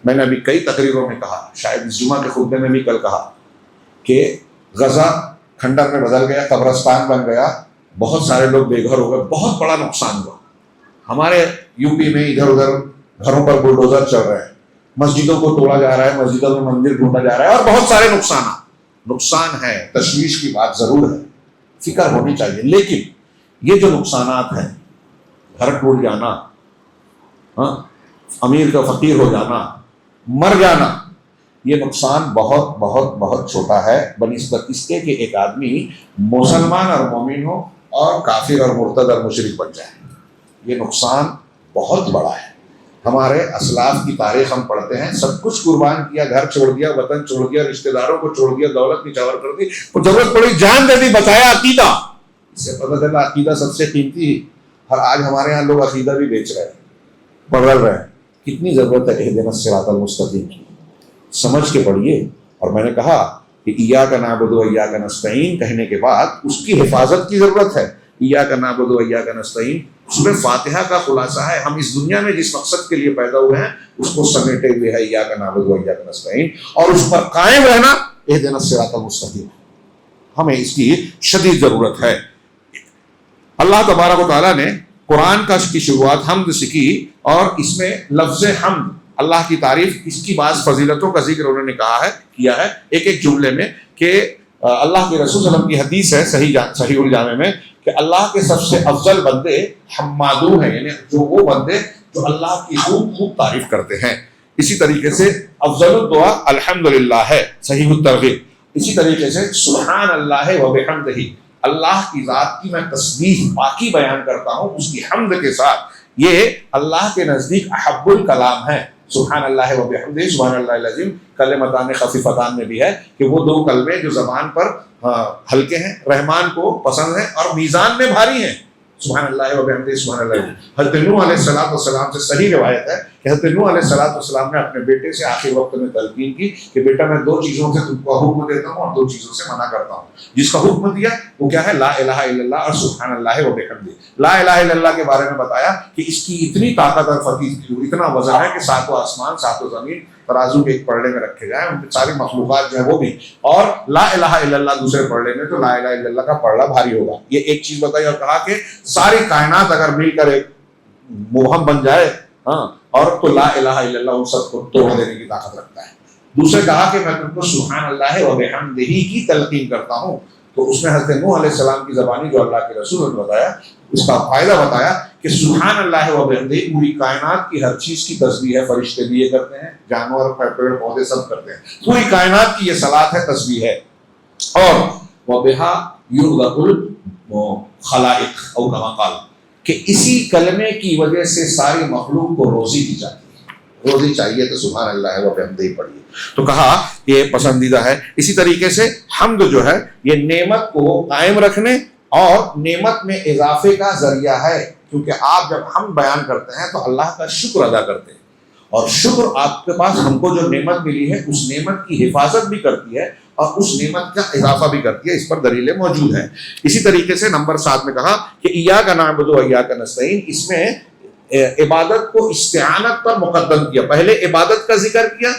میں نے ابھی کئی تقریروں میں کہا، شاید اس جمعہ کے خطبے میں بھی کل کہا کہ غزہ کھنڈر میں بدل گیا، قبرستان بن گیا، بہت سارے لوگ بے گھر ہو گئے، بہت بڑا نقصان ہوا. ہمارے یو پی میں ادھر ادھر گھروں پر بلڈوزر چل رہے ہیں، مسجدوں کو توڑا جا رہا ہے، مسجدوں میں مندر ڈھونڈا جا رہا ہے، اور بہت سارے نقصان ہے. تشویش کی بات ضرور ہے، فکر ہونی چاہیے، لیکن یہ جو نقصانات ہیں، گھر ٹوٹ جانا، امیر کا فقیر ہو جانا، مر جانا، یہ نقصان بہت بہت بہت چھوٹا ہے بنسبت اس کے کہ ایک آدمی مسلمان اور مومن ہو اور کافر اور مرتد اور مشرک بن جائے. یہ نقصان بہت بڑا ہے. ہمارے اسلاف کی تاریخ ہم پڑھتے ہیں، سب کچھ قربان کیا، گھر چھوڑ دیا، وطن چھوڑ دیا، رشتہ داروں کو چھوڑ دیا، دولت نچھاور کر دی، اور ضرورت پڑی جان دے دی، بچایا عقیدہ. اس سے پتہ چلا عقیدہ سب سے قیمتی. اور آج ہمارے یہاں لوگ عقیدہ بھی بیچ رہے ہیں، بدل رہے ہیں. کتنی ضرورت ہے اہدنا الصراط المستقیم کی، سمجھ کے پڑھیے. اور میں نے کہا کہ ایاک نعبد و ایاک نستعین کہنے کے بعد اس کی حفاظت کی ضرورت ہے. ایاک نعبد و ایاک نستعین اس میں فاتحہ کا خلاصہ ہے. ہم اس دنیا میں جس مقصد کے لیے پیدا ہوئے ہیں اس کو سمیٹے ہوئے ہے ایاک نعبد و ایاک نستعین، اور اس پر قائم رہنا اہدنا الصراط المستقیم. ہمیں اس کی شدید ضرورت ہے. اللہ تبارک و تعالیٰ نے قرآن کی شروعات حمد سے کی، اور اس میں لفظ حمد، اللہ کی تعریف، اس کی بعض فضیلتوں کا ذکر انہوں نے کیا ہے ایک جملے میں. کہ اللہ کے رسول صلی اللہ علیہ وسلم کی حدیث ہے صحیح الجامع میں کہ اللہ کے سب سے افضل بندے حمادون ہیں، یعنی جو وہ بندے جو اللہ کی خوب تعریف کرتے ہیں. اسی طریقے سے افضل الدعا الحمدللہ ہے، صحیح الترغیب. اسی طریقے سے سبحان اللہ و بحمدہ، اللہ کی ذات کی میں تسبیح پاکی بیان کرتا ہوں اس کی حمد کے ساتھ. یہ اللہ کے نزدیک احب الکلام ہے. سبحان اللہ و بحمدہ، سبحان اللہ العظیم، کلمتان خفیفتان میں بھی ہے کہ وہ دو کلمے جو زبان پر ہلکے ہیں، رحمان کو پسند ہیں اور میزان میں بھاری ہیں. سبحان اللہ و بحمدہ، سبحان اللہ العظیم. حضرت نوح علیہ السلام سے صحیح روایت ہے کہ حضرت نوح علیہ السلام نے اپنے بیٹے سے آخر وقت میں تلقین کی کہ بیٹا میں 2 چیزوں سے تم کو حکم دیتا ہوں اور 2 چیزوں سے منع کرتا ہوں. جس کا حکم دیا وہ کیا ہے؟ لا الہ الا اللہ اور سبحان اللہ و بحمدہ. لا الہ الا اللہ کے بارے میں بتایا کہ اس کی اتنی طاقت اور فتیح، اتنا وزن ہے کہ 7 آسمان 7 زمین ترازو کے ایک پلڑے میں رکھے جائیں، ان پہ ساری مخلوقات جو ہے وہ بھی، اور لا الہ الا اللہ دوسرے پلڑے میں، تو لا الہ الا اللہ کا پلڑا بھاری ہوگا. یہ ایک چیز بتائی، اور کہا کہ ساری کائنات اگر مل کر ایک مبہم بن جائے اور تو لا الہ الا اللہ ان سب کو توڑ دینے کی طاقت رکھتا ہے. دوسرے کہا کہ میں تم کو سبحان اللہ و بحمدہ کی تلقین کرتا ہوں. تو اس میں حضرت نوح علیہ السلام کی زبانی جو اللہ کے رسول نے بتایا، اس کا فائدہ بتایا کہ سبحان اللہ و بحمدہ پوری کائنات کی ہر چیز کی تسبیح ہے. فرشتے بھی یہ کرتے ہیں، جانور پیڑ پودے سب کرتے ہیں، پوری کائنات کی یہ صلاۃ ہے، تسبیح ہے. اور وبہا یرزق الخلائق او کما قال، کہ اسی کلمے کی وجہ سے ساری مخلوق کو روزی دی جاتی ہے. روزی چاہیے تو سبحان اللہ و بحمدہ ہی پڑھیے. تو کہا یہ پسندیدہ ہے. اسی طریقے سے حمد جو ہے یہ نعمت کو قائم رکھنے اور نعمت میں اضافے کا ذریعہ ہے، کیونکہ آپ جب حمد بیان کرتے ہیں تو اللہ کا شکر ادا کرتے ہیں، اور شکر آپ کے پاس ہم کو جو نعمت ملی ہے اس نعمت کی حفاظت بھی کرتی ہے اور اس نعمت کا اضافہ بھی کرتی ہے. اس پر دلیلیں موجود ہیں. اسی طریقے سے نمبر 7 میں کہا کہ ایاک نعبد و ایاک نستعین، اس میں عبادت کو استعانت پر مقدم کیا. پہلے عبادت کا ذکر کیا،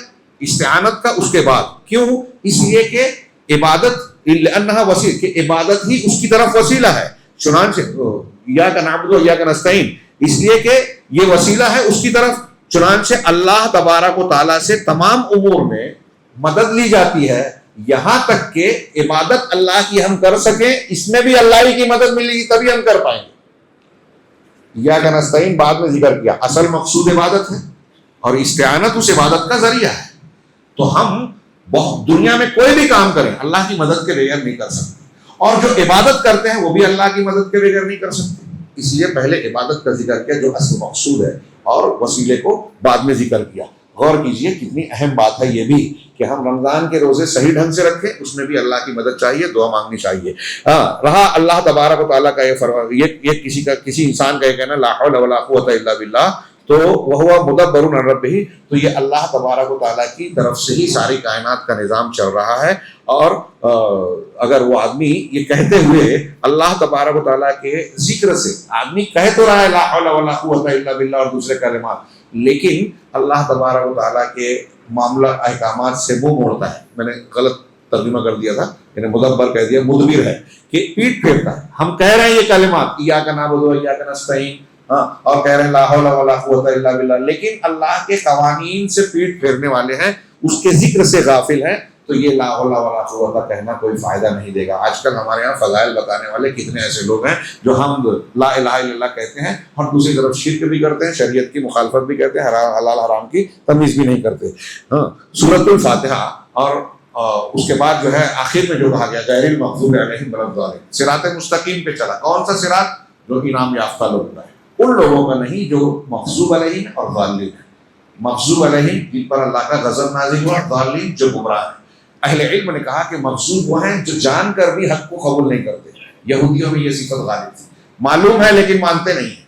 استعانت کا اس کے بعد. کیوں؟ اس لیے کہ عبادت لأنها وسیلہ، کہ عبادت ہی اس کی طرف وسیلہ ہے. چنانچہ ایاک نعبد و ایاک نستعین اس لیے کہ یہ وسیلہ ہے اس کی طرف. چنانچہ اللہ تبارک و تعالیٰ سے تمام امور میں مدد لی جاتی ہے، یہاں تک کہ عبادت اللہ کی ہم کر سکیں، اس میں بھی اللہ ہی کی مدد ملے گی تبھی ہم کر پائیں گے. ایاک نستعین بعد میں ذکر کیا، اصل مقصود عبادت ہے اور استعانت اس عبادت کا ذریعہ ہے. تو ہم بہت دنیا میں کوئی بھی کام کریں اللہ کی مدد کے بغیر نہیں کر سکتے، اور جو عبادت کرتے ہیں وہ بھی اللہ کی مدد کے بغیر نہیں کر سکتے. اس لیے پہلے عبادت کا ذکر کیا جو اصل مقصود ہے، اور وسیلے کو بعد میں ذکر کیا. غور کیجئے کتنی اہم بات ہے یہ بھی کہ ہم رمضان کے روزے صحیح ڈھنگ سے رکھیں، اس میں بھی اللہ کی مدد چاہیے، دعا مانگنی چاہیے. رہا اللہ تبارک و تعالیٰ کا یہ کسی انسان کا یہ کہنا لا حول ولا قوت الا باللہ، تو وہ مدبر عن ربہ، تو یہ اللہ تبارک و تعالیٰ کی طرف سے ہی ساری کائنات کا نظام چل رہا ہے. اور اگر وہ آدمی یہ کہتے ہوئے اللہ تبارک و تعالیٰ کے ذکر سے، آدمی کہہ تو رہا ہے لا حول ولا قوت الا باللہ اور دوسرے کلمات، لیکن اللہ تبارک و تعالیٰ کے معاملہ احکامات سے منہ موڑتا ہے. میں نے غلط ترجمہ کر دیا تھا، میں نے مدبر کہہ دیا، مدبر ہے کہ پیٹ پھیرتا ہے. ہم کہہ رہے ہیں یہ کلمات ایاک نعبد و ایاک نستعین، اور کہہ رہے ہیں لا حول ولا قوت الا باللہ، لیکن اللہ کے قوانین سے پیٹ پھیرنے والے ہیں، اس کے ذکر سے غافل ہیں، تو یہ لا حول ولا قوت کہنا کوئی فائدہ نہیں دے گا. آج کل ہمارے ہاں فضائل بتانے والے کتنے ایسے لوگ ہیں جو ہم لا الہ الا اللہ کہتے ہیں اور دوسری طرف شرک بھی کرتے ہیں، شریعت کی مخالفت بھی کرتے ہیں، حلال حرام کی تمیز بھی نہیں کرتے. سورۃ الفاتحہ اور اس کے بعد جو ہے آخر میں جو کہا گیا غیر المغضوب علیہم ولا الضالین، صراط مستقیم پہ چلا. کون سا صراط؟ جو انعام یافتہ لوگ ہیں، ان لوگوں کا نہیں جو مغضوب علیہم اور ضالین ہیں. مغضوب علیہم جن پر اللہ کا غضب نازل ہوا، ضالین جو گمراہ ہیں. اہل علم نے کہا کہ مغضوب وہ ہیں جو جان کر بھی حق کو قبول نہیں کرتے. یہودیوں میں یہ صفت غالب تھی، معلوم ہے لیکن مانتے نہیں ہیں.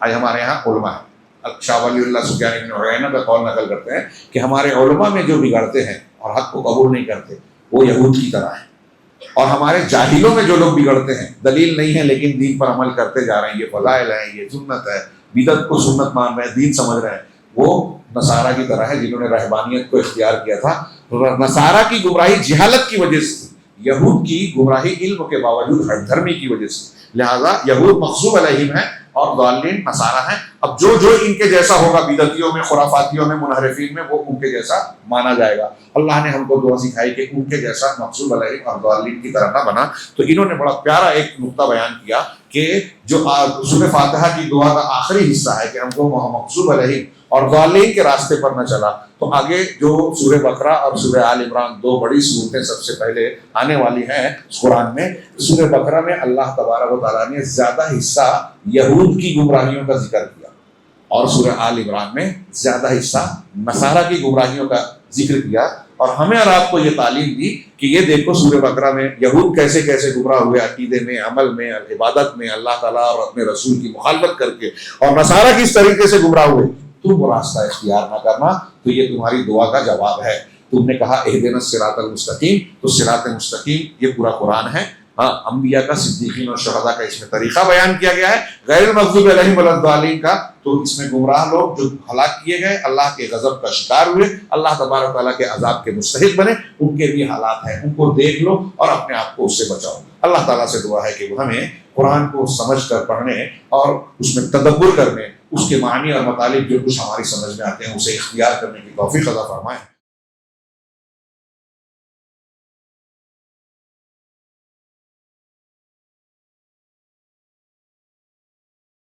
آج ہمارے ہاں علماء ہیں، شاہ ولی اللہ سفیان بن عیینہ کا قول نقل کرتے ہیں کہ ہمارے علماء میں جو بگڑتے ہیں اور حق کو قبول نہیں کرتے وہ یہود کی طرح ہیں، اور ہمارے جاہلوں میں جو لوگ بگڑتے ہیں، دلیل نہیں ہے لیکن دین پر عمل کرتے جا رہے ہیں، یہ فضائل ہیں، یہ سنت ہے، بدعت کو سنت مان رہے ہیں، دین سمجھ رہے ہیں، وہ نصارہ کی طرح ہے جنہوں نے رہبانیت کو اختیار کیا تھا. نصارہ کی گمراہی جہالت کی وجہ سے، یہود کی گمراہی علم کے باوجود ہر دھرمی کی وجہ سے. لہذا یہود مغضوب علیہم ہیں اور ضالین نصارہ ہیں. اب جو ان کے جیسا ہوگا بدعتیوں میں، خرافاتیوں میں، منحرفین میں، وہ ان کے جیسا مانا جائے گا. اللہ نے ہم کو دعا سکھائی کہ ان کے جیسا مغضوب علیہم اور ضالین کی طرح نہ بنا. تو انہوں نے بڑا پیارا ایک نقطہ بیان کیا کہ جو سورۃ فاتحہ کی دعا کا آخری حصہ ہے کہ ہم کو مغضوب علیہم اور ضالین کے راستے پر نہ چلا، تو آگے جو سورہ بقرہ اور سورہ آل عمران دو بڑی صورتیں سب سے پہلے آنے والی ہیں قرآن میں. سورہ بقرہ میں اللہ تبارک و تعالیٰ نے زیادہ حصہ یہود کی گمراہیوں کا ذکر کیا، اور سورہ آل عمران میں زیادہ حصہ نصارہ کی گمراہیوں کا ذکر کیا. اور ہمیں اور آپ کو یہ تعلیم دی کہ یہ دیکھو سورہ بقرہ میں یہود کیسے کیسے گمراہ ہوئے، عقیدے میں، عمل میں، عبادت میں، اللہ تعالیٰ اور اپنے رسول کی مخالفت کر کے، اور نصارہ کس طریقے سے گمراہ ہوئے. تم وہ راستہ اختیار نہ کرنا، تو یہ تمہاری دعا کا جواب ہے. تم نے کہا اہدنا الصراط المستقیم، تو صراط مستقیم یہ پورا قرآن ہے. انبیاء کا، صدیقین اور شہداء کا اس میں طریقہ بیان کیا گیا ہے. غیر المغضوب علیہم ولا الضالین کا تو تو اس میں گمراہ لوگ جو ہلاک کیے گئے، اللہ کے غضب کا شکار ہوئے، اللہ تبارک و تعالیٰ کے عذاب کے مستحق بنے، ان کے بھی حالات ہیں، ان کو دیکھ لو اور اپنے آپ کو اس سے بچاؤ۔ اللہ تعالیٰ سے دعا ہے کہ وہ ہمیں قرآن کو سمجھ کر پڑھنے اور اس میں تدبر کرنے، اس کے معنی اور مطالب جو کچھ ہماری سمجھ میں آتے ہیں اسے اختیار کرنے کی توفیق عطا فرمائے۔